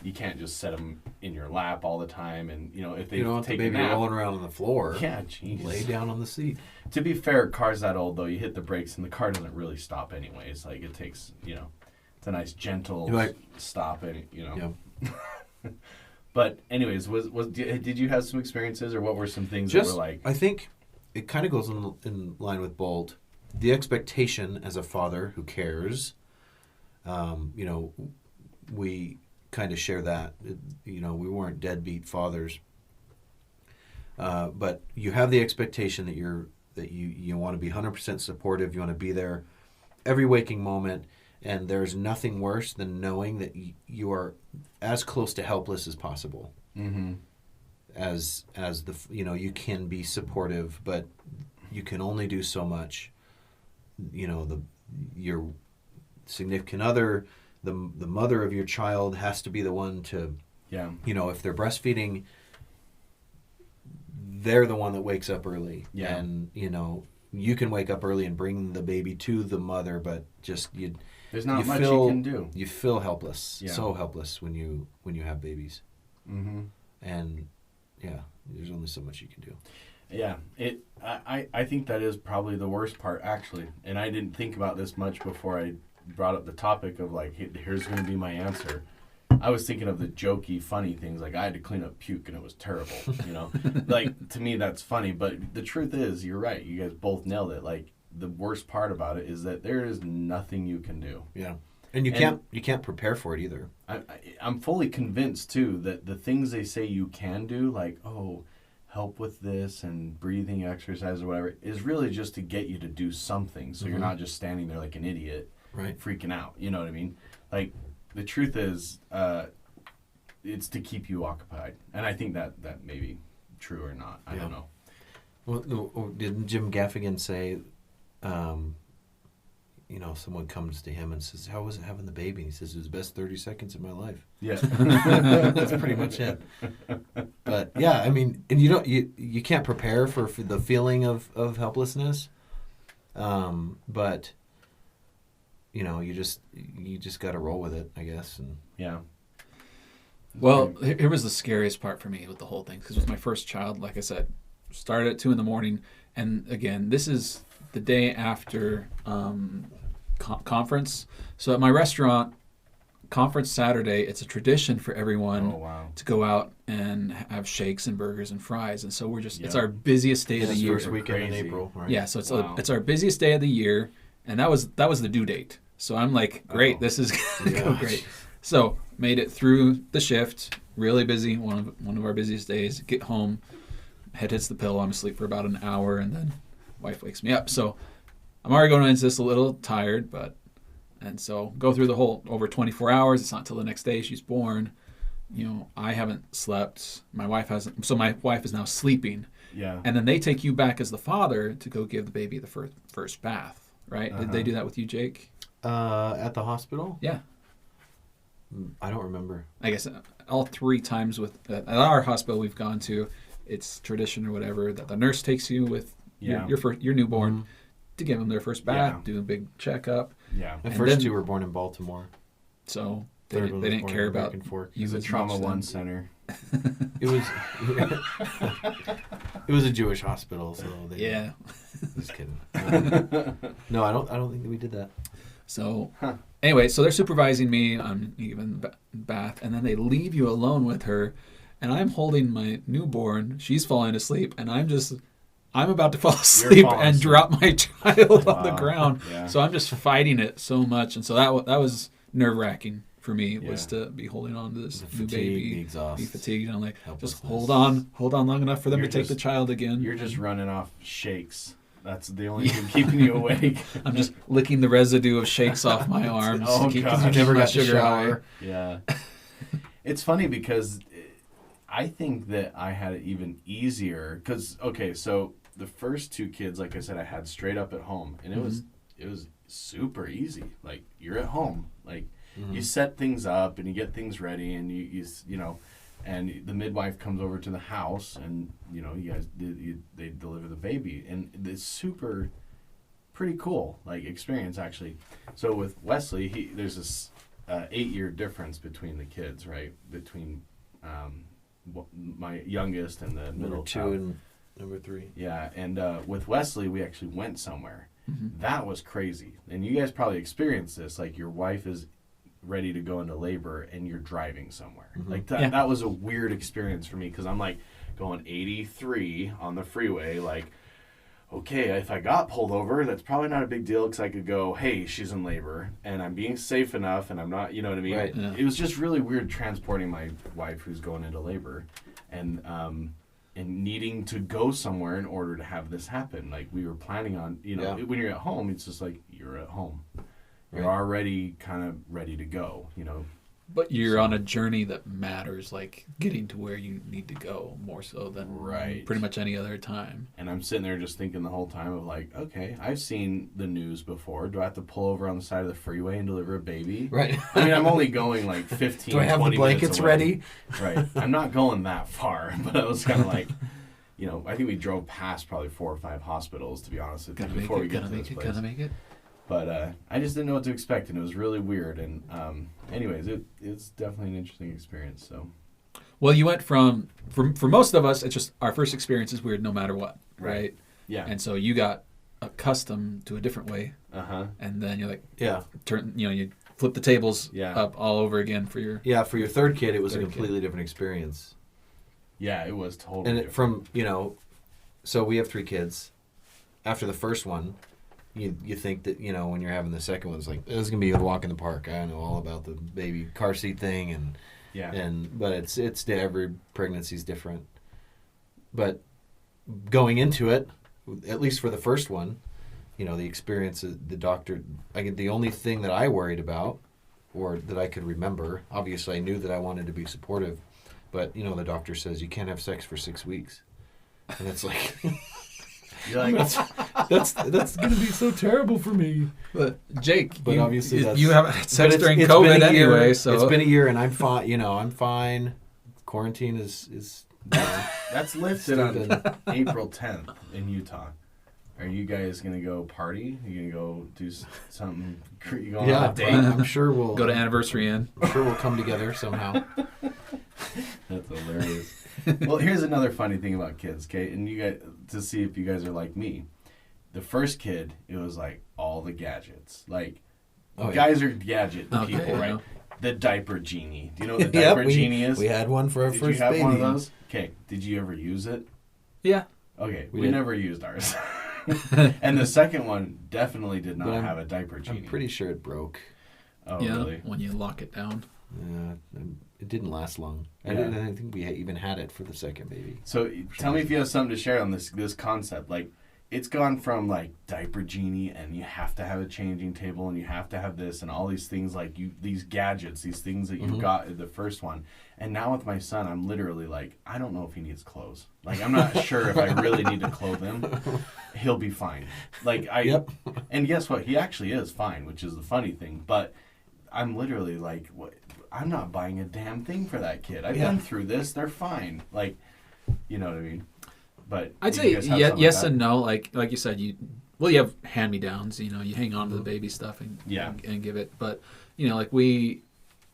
you can't just set them in your lap all the time. And, if they take the baby a nap, rolling around on the floor. Yeah, jeez. Lay down on the seat. To be fair, cars that old, though, you hit the brakes and the car doesn't really stop anyways. Like, it takes, it's a nice, gentle stop. And, Yeah. But anyways, did you have some experiences or what were some things that were like? I think it kind of goes in line with Bolt. The expectation as a father who cares, we kind of share that. We weren't deadbeat fathers, but you have the expectation that you want to be 100% supportive. You want to be there every waking moment, and there's nothing worse than knowing that you are as close to helpless as possible. Mm-hmm. As you can be supportive, but you can only do so much. Your significant other, the mother of your child has to be the one to, if they're breastfeeding, they're the one that wakes up early. Yeah. And, you can wake up early and bring the baby to the mother, but there's not much you can do. You feel helpless, so helpless when you have babies. Mm-hmm. And, there's only so much you can do. Yeah, I think that is probably the worst part, actually. And I didn't think about this much before I brought up the topic of, like, here's going to be my answer. I was thinking of the jokey, funny things, like I had to clean up puke and it was terrible, Like, to me, that's funny. But the truth is, you're right. You guys both nailed it. Like, the worst part about it is that there is nothing you can do. Yeah. And you can't prepare for it either. I'm fully convinced, too, that the things they say you can do, like, help with this and breathing exercise or whatever, is really just to get you to do something so you're not just standing there like an idiot freaking out. You know what I mean? Like, the truth is, it's to keep you occupied. And I think that may be true or not. I don't know. Well, didn't Jim Gaffigan say, someone comes to him and says, how was it having the baby? And he says, it was the best 30 seconds of my life. Yeah. That's pretty much it. But, yeah, I mean, and you can't prepare for the feeling of helplessness. But, you just got to roll with it, I guess. And yeah. Well, here was the scariest part for me with the whole thing, because it was my first child, like I said, started at 2 a.m. And again, this is the day after conference. So at my restaurant, conference Saturday, it's a tradition for everyone to go out and have shakes and burgers and fries. And so we're just, it's our busiest day of the year. First weekend in April, right? Yeah, so it's our busiest day of the year. And that was the due date. So I'm like, great, this is going to go great. So made it through the shift, really busy, one of our busiest days. Get home, head hits the pillow. I'm asleep for about an hour, and then wife wakes me up. So I'm already going into this a little tired, and so go through the whole over 24 hours. It's not until the next day she's born. I haven't slept. My wife hasn't. So my wife is now sleeping. Yeah. And then they take you back as the father to go give the baby the first bath, right? Uh-huh. Did they do that with you, Jake? At the hospital? Yeah. I don't remember. I guess all 3 times at our hospital we've gone to, it's tradition or whatever that the nurse takes you with your newborn to give them their first bath, do a big checkup. Yeah. The first 2 were born in Baltimore. So they didn't care about you. It's a Trauma 1 center. It was It was a Jewish hospital, so they Yeah. Just kidding. No, I don't think that we did that. So anyway, so they're supervising me on even the bath, and then they leave you alone with her, and I'm holding my newborn. She's falling asleep, and I'm about to fall asleep falling and asleep. drop my child on the Wow. ground. Yeah. So I'm just fighting it so much, and so that was nerve-wracking for me, was Yeah. to be holding on to this The new fatigue, baby, the exhaust, be fatigued. And I'm like, just helplessness. hold on long enough for them You're to take the just- child again. You're just running off shakes. That's the only thing keeping you awake. I'm just licking the residue of shakes off my arms. Oh, to keep, gosh. to keep Never my got to sugar shower. high. Yeah. It's funny because I think that I had it even easier because, okay, so the first two kids, like I said, I had straight up at home, and it was super easy. Like, you're at home. Like, you set things up and you get things ready, and you know, and the midwife comes over to the house, and you know, you guys they deliver the baby, and it's super pretty cool, like, experience actually. So with Wesley, there's this 8-year difference between the kids, right? Between my youngest and the middle Number 2 child. and number 3. Yeah, and with Wesley, we actually went somewhere. That was crazy. And you guys probably experienced this. Like, your wife is ready to go into labor, and you're driving somewhere. Like, that was a weird experience for me, because I'm, like, going 83 on the freeway, like, okay, if I got pulled over, that's probably not a big deal, because I could go, hey, she's in labor, and I'm being safe enough, and I'm not, you know what I mean? Right. Yeah. It was just really weird transporting my wife who's going into labor, and needing to go somewhere in order to have this happen. Like, we were planning on, you know, when you're at home, it's just like, you're at home. You're already kind of ready to go, you know. But you're on a journey that matters, like getting to where you need to go more so than pretty much any other time. And I'm sitting there just thinking the whole time of, like, okay, I've seen the news before. Do I have to pull over on the side of the freeway and deliver a baby? Right. I mean, I'm only going like 15, Do I have 20 the blankets minutes away. ready? Right. I'm not going that far, but I was kind of like, you know, I think we drove past probably 4 or 5 hospitals, to be honest with you, before we get to this place. Gonna make it. But I just didn't know what to expect, and it was really weird. And anyways, it's definitely an interesting experience. So, Well, you went from for most of us, it's just our first experience is weird no matter what, right? yeah. And so you got accustomed to a different way, Uh-huh. and then you're like, Yeah. you flip the tables Yeah. up all over again for your. Yeah, for your third kid, it was a Third kid. completely different experience. Yeah, it was totally And different. from, you know, so we have 3 kids. After the first one, you think that, you know, when you're having the second one, it's like, it's going to be a walk in the park. I know all about the baby car seat thing, but it's every pregnancy's different. But going into it, at least for the first one, you know, the experience, the doctor, the only thing that I worried about, or that I could remember, obviously I knew that I wanted to be supportive, but, you know, the doctor says you can't have sex for 6 weeks. And it's like... You're like, that's going to be so terrible for me. But Jake, But obviously that's- you haven't had sex But during it's COVID been a year. anyway, so It's been a year, and I'm fine. You know, I'm fine. Quarantine is that's lifted on Stupid. April 10th in Utah. Are you guys going to go party? Are you going to go do something? You going on a date? I'm sure we'll go to Anniversary Inn. I'm sure we'll come together somehow. That's hilarious. Well, here's another funny thing about kids, okay? And you guys, to see if you guys are like me. The first kid, it was like all the gadgets. Like, guys are gadget people, right? Yeah. The diaper genie. Do you know what the diaper genie is? We had one for our Did first you have baby. one of those? Okay. Did you ever use it? Yeah. Okay. We We did. never used ours. And the second one definitely did not have a diaper genie. I'm pretty sure it broke. Oh, yeah, really? when you lock it down. It didn't last long. Yeah. I didn't think we even had it for the second baby. So tell me if you have something to share on this concept. Like, it's gone from like diaper genie, and you have to have a changing table, and you have to have this, and all these things, like these gadgets, these things that you got in the first one. And now with my son, I'm literally like, I don't know if he needs clothes. Like, I'm not sure if I really need to clothe him. He'll be fine. Like and guess what? He actually is fine, which is the funny thing. But I'm literally like, what? I'm not buying a damn thing for that kid. I've been through this. They're fine. Like, you know what I mean? But I'd do say you guys have yes something like that? and no. Like you said, you have hand-me-downs. You know, you hang on to the baby stuff and give it. But you know, like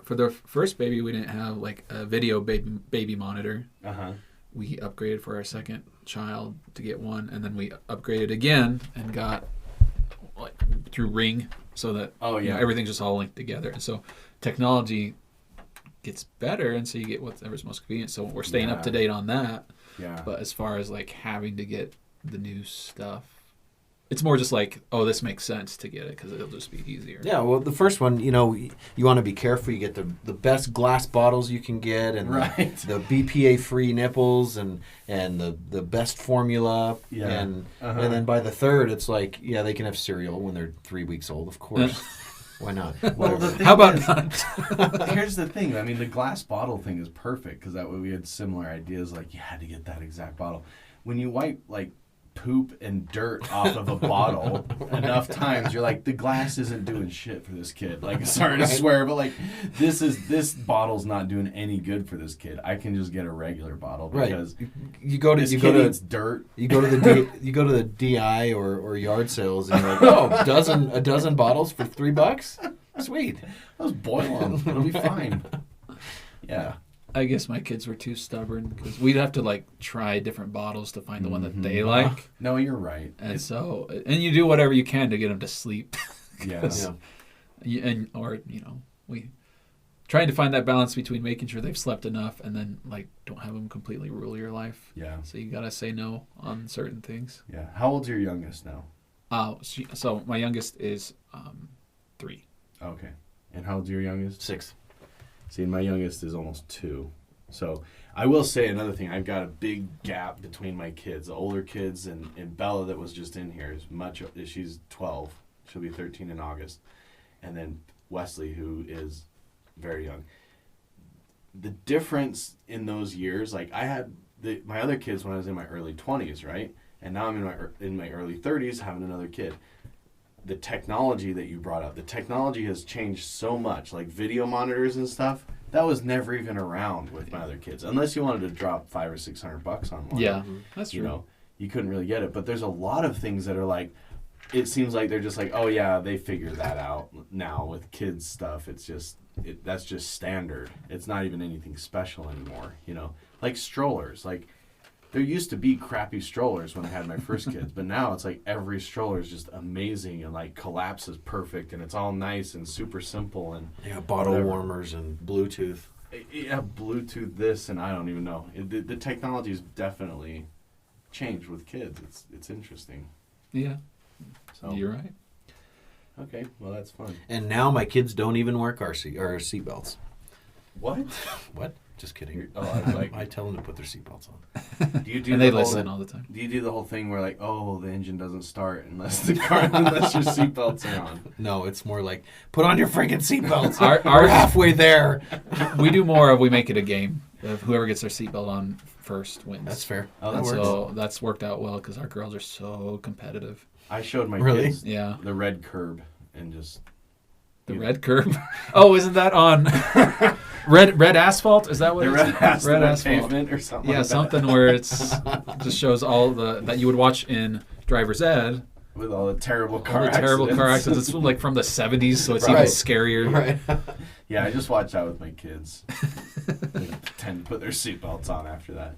for the first baby, we didn't have like a video baby monitor. Uh-huh. we upgraded for our second child to get one, and then we upgraded again and got like through Ring, so that everything's just all linked together. And so technology gets better, and so you get whatever's most convenient. So we're staying up to date on that. Yeah. But as far as like having to get the new stuff, it's more just like, oh, this makes sense to get it because it'll just be easier. Yeah, well, the first one, you want to be careful. You get the best glass bottles you can get, and the BPA-free nipples, and the best formula. Yeah. And then by the third, it's like, they can have cereal when they're 3 weeks old, of course. Why not? Well, how about not? Here's the thing. I mean, the glass bottle thing is perfect because that way we had similar ideas. Like, you had to get that exact bottle. When you wipe, like, poop and dirt off of a bottle enough times, you're like, the glass isn't doing shit for this kid. Like, sorry to swear, but like, this bottle's not doing any good for this kid. I can just get a regular bottle because it's dirt. You go to the DI or yard sales, and you're like, a dozen bottles for $3. Sweet. Let's boil them. It'll be fine. Yeah. I guess my kids were too stubborn because we'd have to like try different bottles to find the one that they like. No, you're right. And and you do whatever you can to get them to sleep. Yes. We trying to find that balance between making sure they've slept enough and then like don't have them completely rule your life. Yeah. So you gotta say no on certain things. Yeah. How old's your youngest now? So my youngest is 3. Okay. And how old's your youngest? 6. See, my youngest is almost 2. So I will say another thing. I've got a big gap between my kids. The older kids and Bella that was just in here she's 12. She'll be 13 in August. And then Wesley, who is very young. The difference in those years, like I had my other kids when I was in my early 20s, right? And now I'm in my early 30s having another kid. The technology that you brought up, the technology has changed so much, like video monitors and stuff. That was never even around with my other kids, unless you wanted to drop $500 or $600 on one. Yeah, that's true. You couldn't really get it. But there's a lot of things that are like, it seems like they're just like, oh yeah, they figured that out now with kids stuff. It's just that's just standard. It's not even anything special anymore. Like strollers, like. There used to be crappy strollers when I had my first kids, but now it's like every stroller is just amazing and like collapses perfect and it's all nice and super simple and bottle warmers and Bluetooth. Yeah, Bluetooth this and I don't even know. The technology's definitely changed with kids. It's interesting. Yeah, so you're right. Okay, well that's fun. And now my kids don't even wear seat belts. What? What? Just kidding. Oh, I was like, I tell them to put their seatbelts on. Do you do? And they listen all the time. Do you do the whole thing where like, oh, the engine doesn't start unless your seatbelts are on? No, it's more like, put on your freaking seatbelts. We're halfway there. We make it a game. Whoever gets their seatbelt on first wins. That's fair. Oh, that works. So that's worked out well because our girls are so competitive. I showed my kids the red curb and just. The red curb? Oh, isn't that on red asphalt? Is that what it's called? Red asphalt pavement or something? Yeah, something where it's just shows all that you would watch in driver's ed. With all the terrible car accidents. It's like from the 70s, so it's even scarier. Right. Yeah, I just watched that with my kids. They tend to put their seatbelts on after that.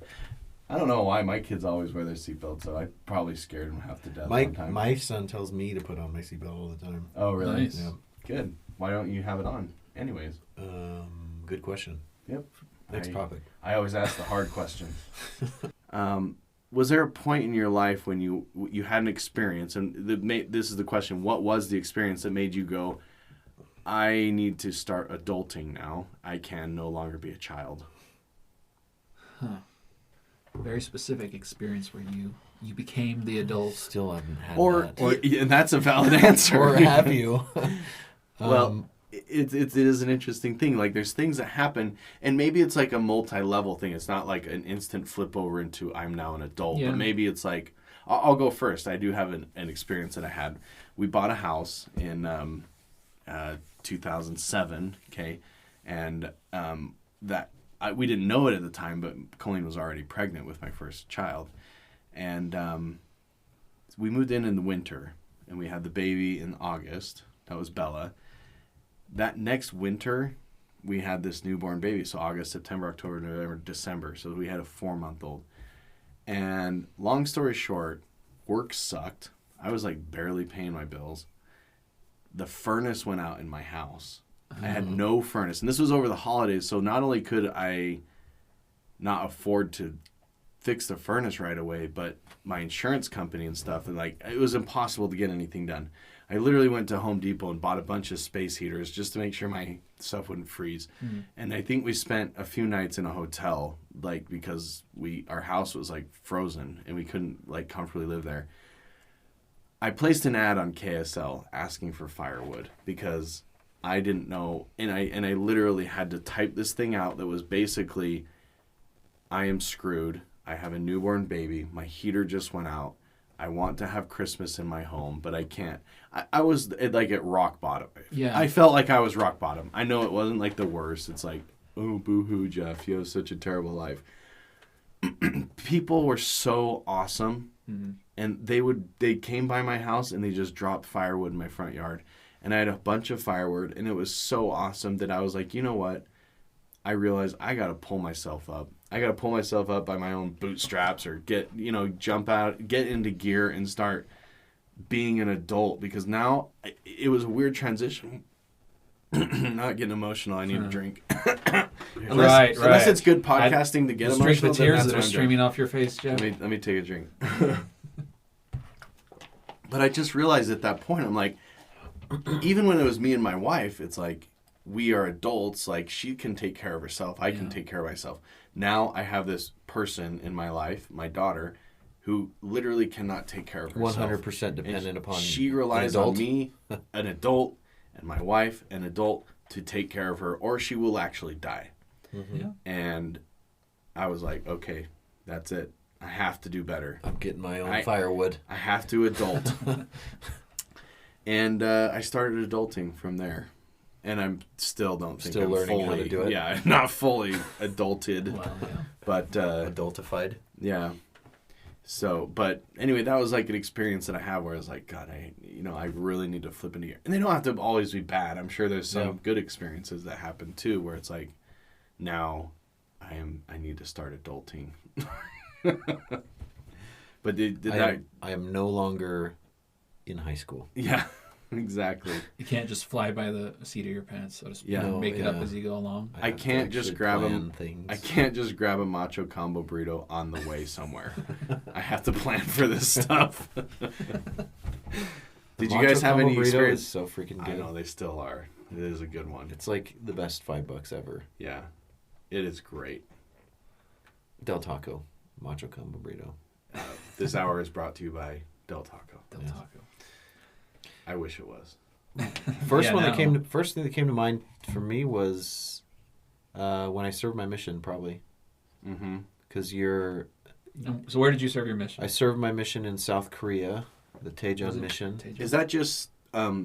I don't know why my kids always wear their seatbelts, so I probably scared them half to death one time. My son tells me to put on my seatbelt all the time. Oh, really? Nice. Yeah. Good. Why don't you have it on anyways? Good question. Yep. Next topic. I always ask the hard question. Was there a point in your life when you had an experience, and this is the question, what was the experience that made you go, I need to start adulting now. I can no longer be a child. Huh. Very specific experience where you became the adult. Still haven't had that. And that's a valid answer. Or have you? Well, it is an interesting thing. Like, there's things that happen, and maybe it's like a multi-level thing. It's not like an instant flip over into I'm now an adult. Yeah. But maybe it's like, I'll go first. I do have an experience that I had. We bought a house in 2007, okay? And we didn't know it at the time, but Colleen was already pregnant with my first child. And we moved in the winter, and we had the baby in August. That was Bella. That next winter, we had this newborn baby. So August, September, October, November, December. So we had a 4-month-old. And long story short, work sucked. I was like barely paying my bills. The furnace went out in my house. I had no furnace. And this was over the holidays. So not only could I not afford to fix the furnace right away, but my insurance company and stuff, and like it was impossible to get anything done. I literally went to Home Depot and bought a bunch of space heaters just to make sure my stuff wouldn't freeze. And I think we spent a few nights in a hotel, like because our house was like frozen and we couldn't like comfortably live there. I placed an ad on KSL asking for firewood because I didn't know, and I literally had to type this thing out that was basically, I am screwed. I have a newborn baby. My heater just went out. I want to have Christmas in my home, but I can't. I was like at rock bottom. Yeah. I felt like I was rock bottom. I know it wasn't like the worst. It's like, oh, boo-hoo, Jeff. You have such a terrible life. People were so awesome. And they came by my house and they just dropped firewood in my front yard. And I had a bunch of firewood, and it was so awesome that I was like, you know what? I realized I got to pull myself up. I got to pull myself up by my own bootstraps or jump out, get into gear and start being an adult, because now it was a weird transition. Not getting emotional. I need a drink. Unless it's good podcasting to get emotional. Drink the tears then that are streaming off your face, Jeff. Let me take a drink. But I just realized at that point, I'm like, even when it was me and my wife, it's like, we are adults. Like, she can take care of herself. I can take care of myself. Now I have this person in my life, my daughter, who literally cannot take care of herself. 100% dependent upon she relies on me, an adult, and my wife, an adult, to take care of her, or she will actually die. Yeah. And I was like, okay, that's it. I have to do better. I'm getting my own firewood. I have to adult. And I started adulting from there. And I still don't think I'm learning fully, how to do it. Yeah, not fully adulted. Well, yeah. But Adultified. yeah. So, but anyway, that was like an experience that I have where I was like, God, I really need to flip into gear. And they don't have to always be bad. I'm sure there's some good experiences that happen too, where it's like, now I need to start adulting. But I am no longer in high school. Yeah, exactly. You can't just fly by the seat of your pants, so to speak. Yeah. Make it up as you go along. I can't just grab things. I can't just grab a macho combo burrito on the way somewhere. I have to plan for this stuff. Did you guys have any experience? Is so freaking good. I know they still are. It is a good one. It's like the best $5 ever. Yeah, it is great. Del Taco, macho combo burrito. This hour is brought to you by Del Taco. Del Taco. I wish it was. First thing that came to mind for me was when I served my mission, probably. Mm-hmm. Because So where did you serve your mission? I served my mission in South Korea, the Daejeon mission. Is that just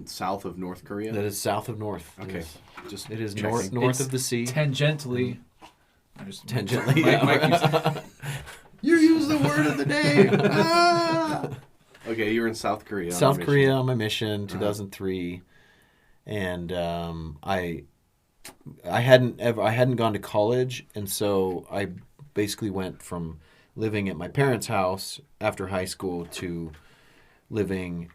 south of North Korea? That is south of North. Okay. It is checking. north of the sea. Tangentially. Tangentially. You use the word of the day. Okay, you were in South Korea. South Korea on my mission, 2003, and I hadn't gone to college, and so I basically went from living at my parents' house after high school to living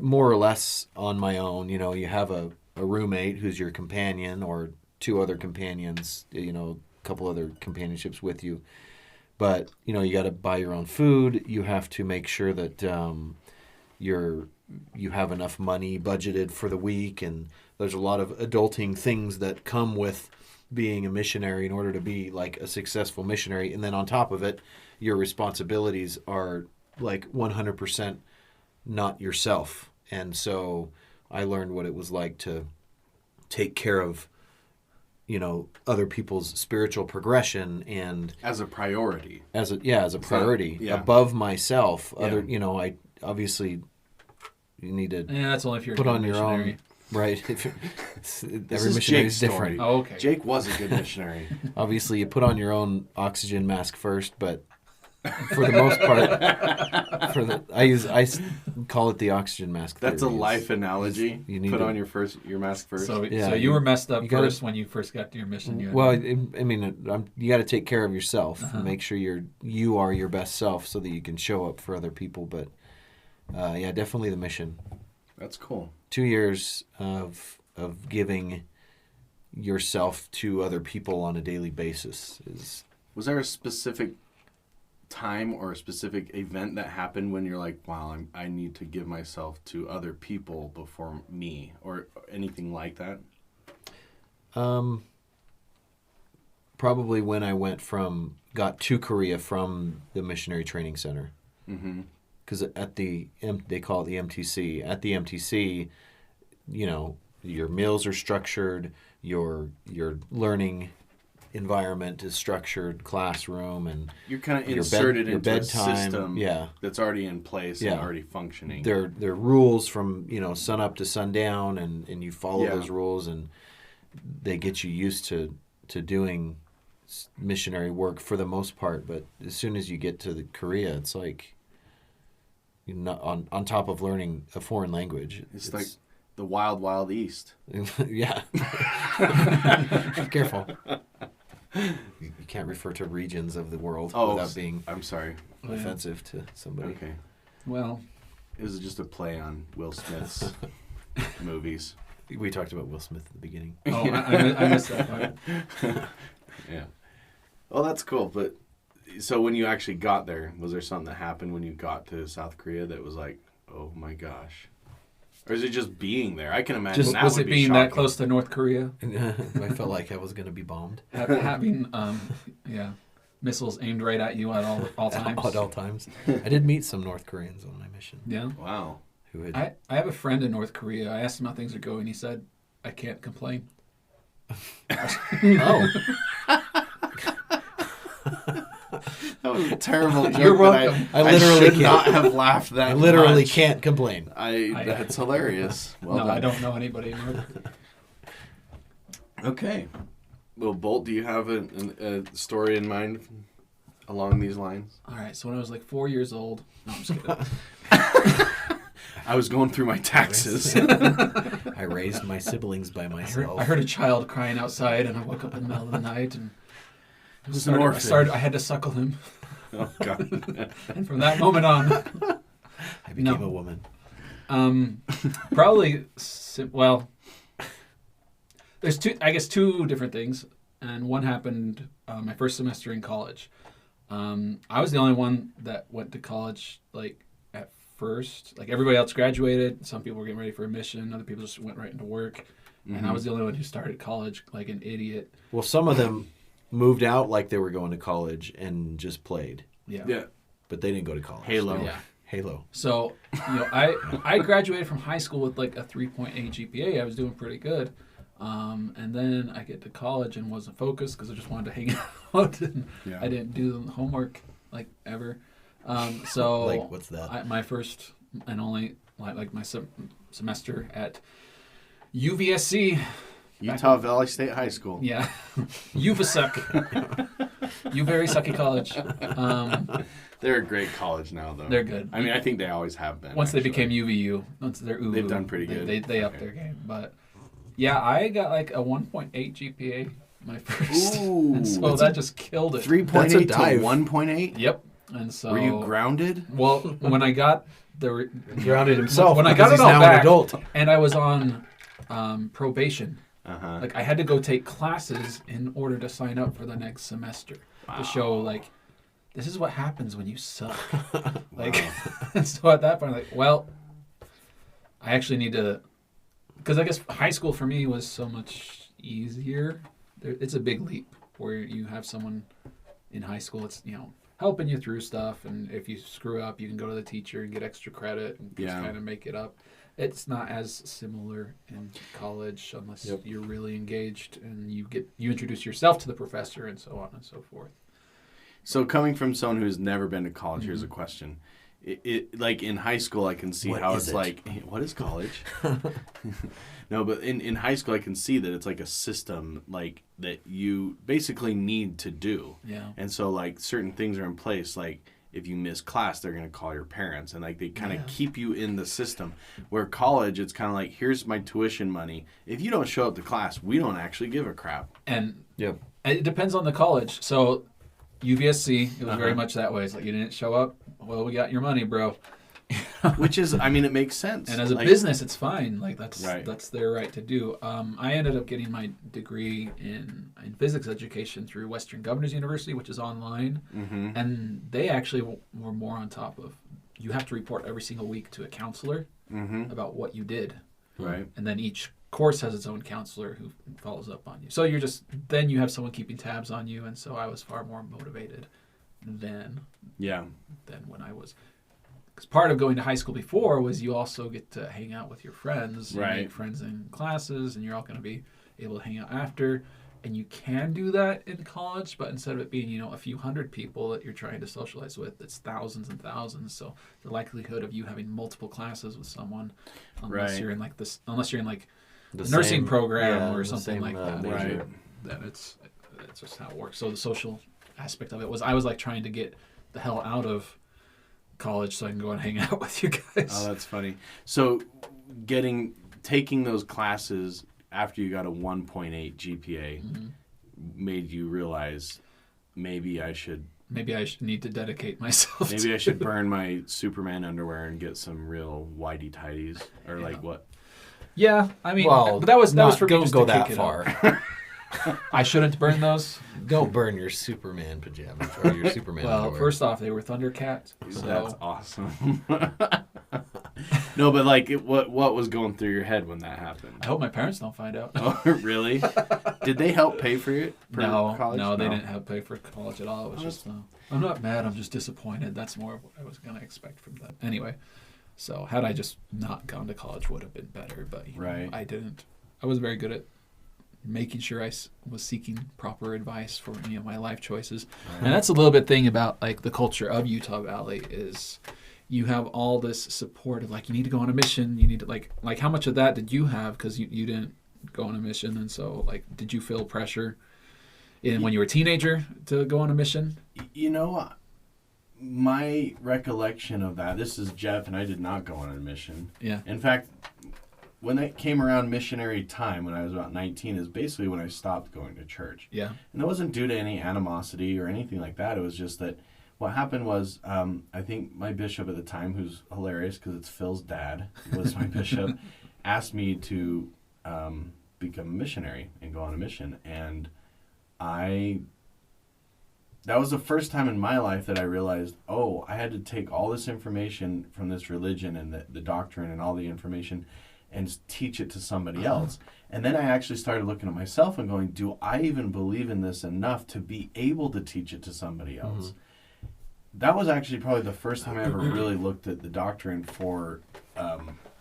more or less on my own. You know, you have a roommate who's your companion, or two other companions. You know, a couple other companionships with you. But, you know, you got to buy your own food. You have to make sure that you have enough money budgeted for the week. And there's a lot of adulting things that come with being a missionary in order to be like a successful missionary. And then on top of it, your responsibilities are like 100% not yourself. And so I learned what it was like to take care of, you know, other people's spiritual progression, and as a priority. As a priority above myself. Yeah. Other, you know, I obviously you need to that's only if you're put on your missionary. own. Right. Every missionary is different. Story. Oh, okay. Jake was a good missionary. Obviously, you put on your own oxygen mask first, but for the most part. I call it the oxygen mask. That's a theory. life analogy. You need Put to- on your mask first. So Yeah, you were messed up you gotta- first when you first got to your mission. You had Well, to- I mean, you got to take care of yourself. Uh-huh. And make sure you are your best self, so that you can show up for other people. But yeah, definitely the mission. That's cool. 2 years of giving yourself to other people on a daily basis is. Was there a specific time or a specific event that happened when you're like, wow, I need to give myself to other people before me, or anything like that? Probably when I got to Korea from the missionary training center. Mm-hmm. Because they call it the MTC. At the MTC, your meals are structured, your learning environment is structured, classroom, and You're kind of your inserted your into bedtime, a system yeah. that's already in place Yeah. and already functioning. There are rules from sun up to sundown, and you follow Yeah. those rules, and they get you used to doing missionary work for the most part. But as soon as you get to Korea, it's like you're not on top of learning a foreign language. It's like the wild, wild east. yeah. Careful. You can't refer to regions of the world without being I'm sorry. offensive to somebody. Okay. well, It was just a play on Will Smith's movies. We talked about Will Smith at the beginning. oh, I missed that part. Yeah. Well, that's cool. But so when you actually got there, was there something that happened when you got to South Korea that was like, oh my gosh? Or is it just being there? I can imagine that Was would it be being shocking. that close to North Korea? I felt like I was going to be bombed Having missiles aimed right at you at all times. at all times. I did meet some North Koreans on my mission Yeah. Wow. who had. I have a friend in North Korea. I asked him how things are going. He said, I can't complain. Oh, That was a terrible joke. You're that welcome. I literally should can't. not have laughed that I literally much. can't complain. That's hilarious. Well no, done. I don't know anybody in North Korea. Okay. Well, Bolt, do you have a story in mind along these lines? All right, so when I was like 4 years old, no, I'm just kidding. I was going through my taxes. I raised my siblings by myself. I heard a child crying outside, and I woke up in the middle of the night, and It was an orphan. I had to suckle him, Oh, God. and from that moment on, I became a woman. probably, well, there's two different things, and one happened my first semester in college. I was the only one that went to college like at first. Like everybody else graduated. Some people were getting ready for a mission. Other people just went right into work, and I was the only one who started college like an idiot. Well, some of them moved out like they were going to college and just played, Yeah. but they didn't go to college. Halo. They were- Yeah. Halo. So, I graduated from high school with like a 3.8 GPA. I was doing pretty good. And then I get to college and wasn't focused because I just wanted to hang out. And Yeah. I didn't do the homework like ever. So Like, what's that? my first and only like my semester at UVSC. Utah Valley State High School. Yeah, UVSUC. You very sucky college. They're a great college now, though. They're good. I mean, I think they always have been. Once they actually. became UVU, once they're UVU, They've done pretty good. They upped Okay. their game, but yeah, I got like a 1.8 GPA my first, Ooh, and so that's that just killed it. 3.8 That's a to dive. 1.8? Yep, and so Were you grounded? well, when I got the Grounded himself. when I because got it he's all now back, an adult. and I was on probation. Uh-huh. Like I had to go take classes in order to sign up for the next semester to show like this is what happens when you suck. Like, and so at that point, I'm like, well, I actually need to, because I guess high school for me was so much easier. It's a big leap where you have someone in high school. It's helping you through stuff, and if you screw up, you can go to the teacher and get extra credit and just Yeah. kind of make it up. It's not as similar in college unless Yep. you're really engaged and you introduce yourself to the professor and so on and so forth. So coming from someone who's never been to college, here's a Mm-hmm. question. it like in high school, I can see What how is it's it? like, what is college? No, but in high school, I can see that it's like a system like that you basically need to do. Yeah. And so like certain things are in place, like if you miss class, they're going to call your parents, and like they kind of keep you in the system. Where college, it's kind of like, here's my tuition money. If you don't show up to class, we don't actually give a crap. And Yeah. it depends on the college. So UVSC, it was very much that way. It's like, you didn't show up, well, we got your money, bro. Which is, I mean, it makes sense. And as a like, business, it's fine. Like that's Right. that's their right to do. I ended up getting my degree in physics education through Western Governors University, which is online, and they actually were more on top of. You have to report every single week to a counselor about what you did, Right. and then each course has its own counselor who follows up on you. So you're just then you have someone keeping tabs on you, and so I was far more motivated than Yeah. when I was. Because part of going to high school before was you also get to hang out with your friends. You Right. make friends in classes, and you're all going to be able to hang out after. And you can do that in college, but instead of it being, a few hundred people that you're trying to socialize with, it's thousands and thousands. So the likelihood of you having multiple classes with someone, unless Right. you're in like The nursing same- program yeah, or the something same, like that, major. Right. then it's just how it works. So the social aspect of it was I was like trying to get the hell out of college so I can go and hang out with you guys. Oh, that's funny. So taking those classes after you got a 1.8 GPA made you realize maybe I should need to dedicate myself. maybe I should burn my Superman underwear and get some real whitey tighties or like what? Yeah, I mean, Well, but that was not for me don't just go to that kick it far. up. I shouldn't burn those. Go burn your Superman pajamas or your Superman Well, underwear. first off, they were Thundercat. So That's awesome. No, but like, what was going through your head when that happened? I hope my parents don't find out. Oh, really? Did they help pay for it? For No, college? no, they didn't have to pay for college at all. It was just, I'm not mad. I'm just disappointed. That's more of what I was going to expect from them. Anyway, so had I just not gone to college, would have been better. But Right. I didn't. I was very good at making sure I was seeking proper advice for my life choices. Right. And that's a little bit thing about like the culture of Utah Valley is you have all this support of like you need to go on a mission. You need to like how much of that did you have because you didn't go on a mission, and so like did you feel pressure when you were a teenager to go on a mission? My recollection of that, this is Jeff, and I did not go on a mission. Yeah. In fact, when it came around missionary time, when I was about 19, is basically when I stopped going to church. Yeah. And that wasn't due to any animosity or anything like that. It was just that what happened was, I think my bishop at the time, who's hilarious because it's Phil's dad, was my bishop, asked me to become a missionary and go on a mission. And that was the first time in my life that I realized, I had to take all this information from this religion and the doctrine and all the information and teach it to somebody else. And then I actually started looking at myself and going, do I even believe in this enough to be able to teach it to somebody else? That was actually probably the first time I ever really looked at the doctrine for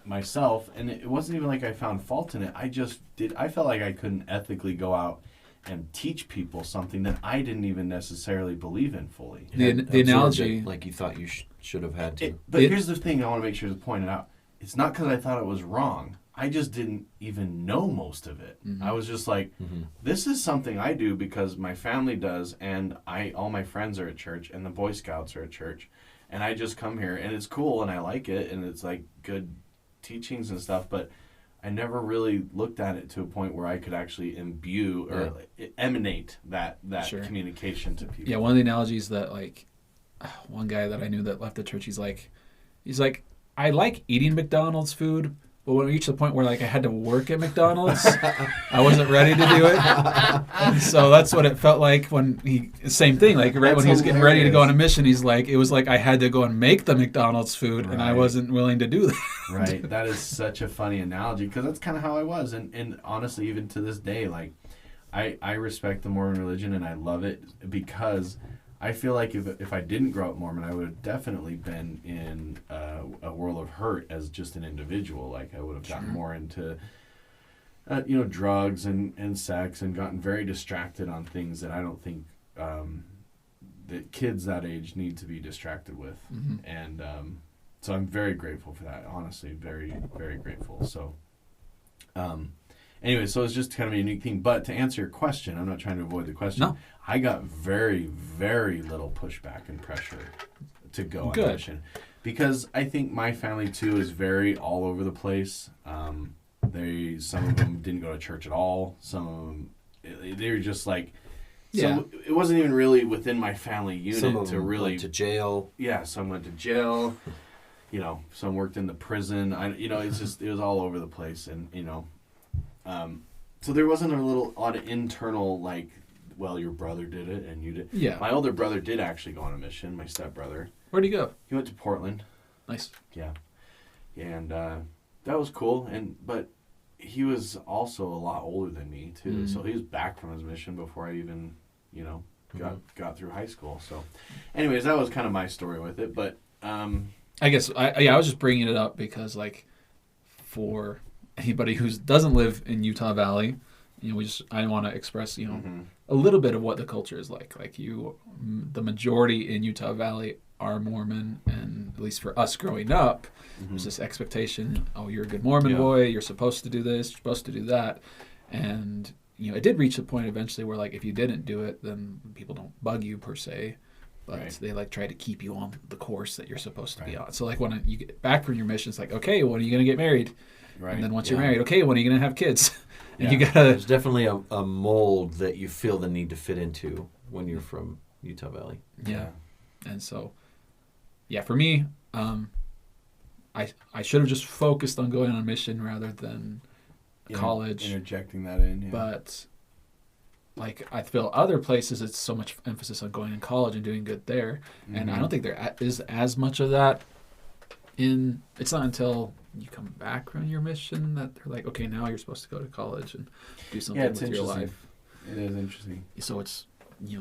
myself. And it wasn't even like I found fault in it. I felt like I couldn't ethically go out and teach people something that I didn't even necessarily believe in fully. The analogy, like you thought you should have had to. But here's the thing I want to make sure to point it out. It's not because I thought it was wrong. I just didn't even know most of it. I was just like, this is something I do because my family does, and all my friends are at church, and the Boy Scouts are at church, and I just come here, and it's cool, and I like it, and it's like good teachings and stuff, but I never really looked at it to a point where I could actually imbue or emanate that Sure. communication to people. Yeah, one of the analogies that like one guy that I knew that left the church, he's like, I like eating McDonald's food, but when we reached the point where like I had to work at McDonald's, I wasn't ready to do it. So that's what it felt like when same thing, like right when he was getting ready to go on a mission, he's like, it was like I had to go and make the McDonald's food, and I wasn't willing to do that. Right. That is such a funny analogy because that's kind of how I was. And honestly, even to this day, like I respect the Mormon religion and I love it because I feel like if I didn't grow up Mormon, I would have definitely been in a world of hurt as just an individual. Like I would have gotten more into, drugs and sex and gotten very distracted on things that I don't think that kids that age need to be distracted with. And so I'm very grateful for that, honestly, very, very grateful. So anyway, so it's just kind of a unique thing. But to answer your question, I'm not trying to avoid the question. No. I got very, very little pushback and pressure to go on a mission. Because I think my family, too, is very all over the place. Some of them didn't go to church at all. Some of them, they were just like... So it wasn't even really within my family unit Some of to them really... went to jail. Yeah, some went to jail. Some worked in the prison. It's just, it was all over the place. And, so there wasn't a lot of internal, like, well, your brother did it and you did. Yeah. My older brother did actually go on a mission, my stepbrother. Where'd he go? He went to Portland. Nice. Yeah. And that was cool. But he was also a lot older than me, too. So he was back from his mission before I even, got through high school. So anyways, that was kind of my story with it. But I guess I was just bringing it up because, like, for anybody who doesn't live in Utah Valley, I want to express, a little bit of what the culture is like. Like, the majority in Utah Valley are Mormon, and at least for us growing up, there's this expectation, you're a good Mormon boy, you're supposed to do this, you're supposed to do that. And, it did reach the point eventually where, like, if you didn't do it, then people don't bug you per se. But they try to keep you on the course that you're supposed to be on. So like when you get back from your mission, it's like, okay, when are you going to get married? Right. And then once you're married, okay, when are you going to have kids? And you gotta. There's definitely a mold that you feel the need to fit into when you're from Utah Valley. Yeah. And so, for me, I should have just focused on going on a mission rather than college. Interjecting that in. Yeah. But like, I feel other places it's so much emphasis on going in college and doing good there, and I don't think there is as much of that. It's not until you come back from your mission that they're like, okay, now you're supposed to go to college and do something with your life. It is interesting. So it's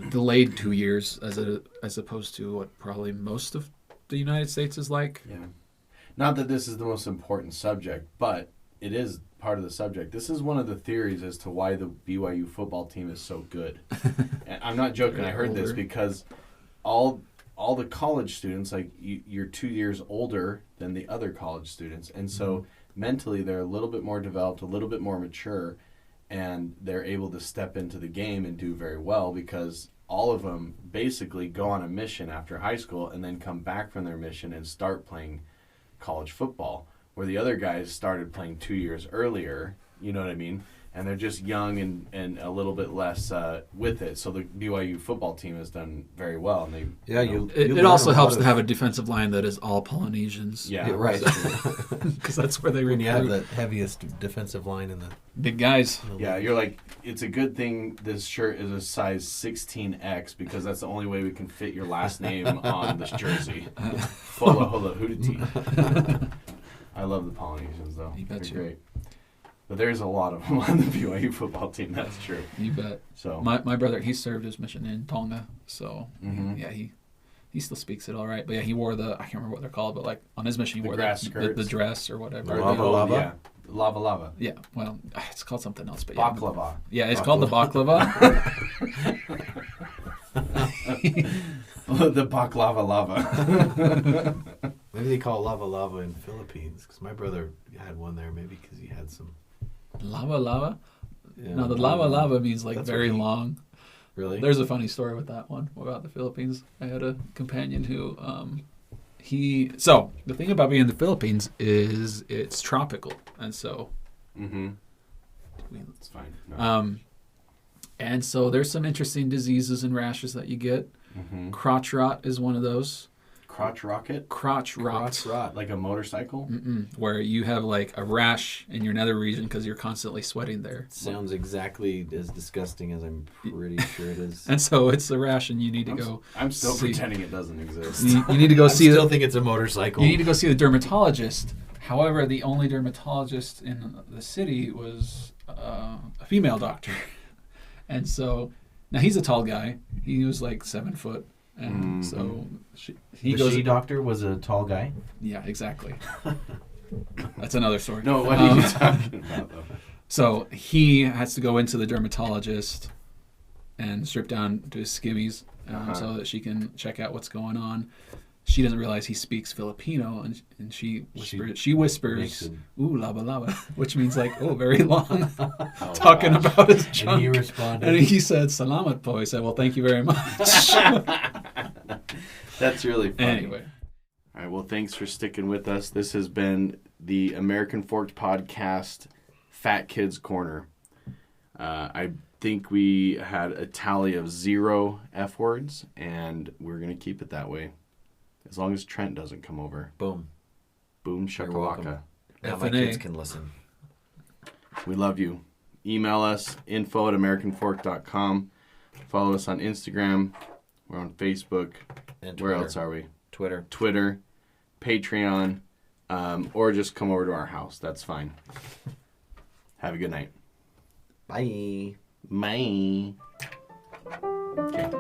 delayed 2 years as opposed to what probably most of the United States is like. Yeah. Not that this is the most important subject, but it is part of the subject. This is one of the theories as to why the BYU football team is so good. And I'm not joking. I heard this because all the college students, like you're 2 years older than the other college students, and so mentally they're a little bit more developed, a little bit more mature, and they're able to step into the game and do very well because all of them basically go on a mission after high school and then come back from their mission and start playing college football, where the other guys started playing 2 years earlier, you know what I mean? And they're just young and a little bit less with it. So the BYU football team has done very well. And it also helps to have a defensive line that is all Polynesians. Yeah right. Because that's where they when recruit. you have the heaviest defensive line in the big guys. Yeah, you're like, it's a good thing this shirt is a size 16X because that's the only way we can fit your last name on this jersey. Fola Hola Hootie. I love the Polynesians, though. They're great. But there's a lot of them on the BYU football team, that's true. You bet. So my brother, he served his mission in Tonga, so he still speaks it all right. But yeah, he wore I can't remember what they're called, but like on his mission, he wore the dress or whatever. Lava. Yeah, lava. Yeah, well, it's called something else, but baklava. Yeah, it's called the baklava. The baklava lava. Maybe they call it lava in Philippines because my brother had one there. Maybe because he had some lava. Yeah, no, the lava means like that's very long. Really? There's a funny story with that one about the Philippines. I had a companion who so the thing about being in the Philippines is it's tropical, and so it's fine. No. And so there's some interesting diseases and rashes that you get. Crotch rot is one of those. Crotch rocket? Crotch rot. Like a motorcycle? Where you have like a rash in your nether region because you're constantly sweating there. Sounds exactly as disgusting as I'm pretty sure it is. And so it's a rash and you need to go I'm still pretending it doesn't exist. You need to go see I still think it's a motorcycle. You need to go see the dermatologist. However, the only dermatologist in the city was a female doctor. And so, now he's a tall guy. He was like 7 foot. And so the doctor was a tall guy? Yeah, exactly. That's another story. No, what are you talking about, though? So he has to go into the dermatologist and strip down to his skimmies so that she can check out what's going on. She doesn't realize he speaks Filipino, and she whispers, makes him- "Ooh, laba laba," which means like, "Oh, very long," talking about his junk. And he responded. And he said, "Salamat po." He said, "Well, thank you very much." That's really funny. Anyway, All right, well, thanks for sticking with us. This has been the American Forked Podcast, Fat Kids Corner. I think we had a tally of 0 F words, and we're going to keep it that way. As long as Trent doesn't come over. Boom. Boom, You're welcome. shakalaka. Now my F&A. kids can listen. We love you. Email us, info@americanfork.com. Follow us on Instagram. We're on Facebook. And Where Twitter. else are we? Twitter. Twitter, Patreon, or just come over to our house. That's fine. Have a good night. Bye. Bye. Okay.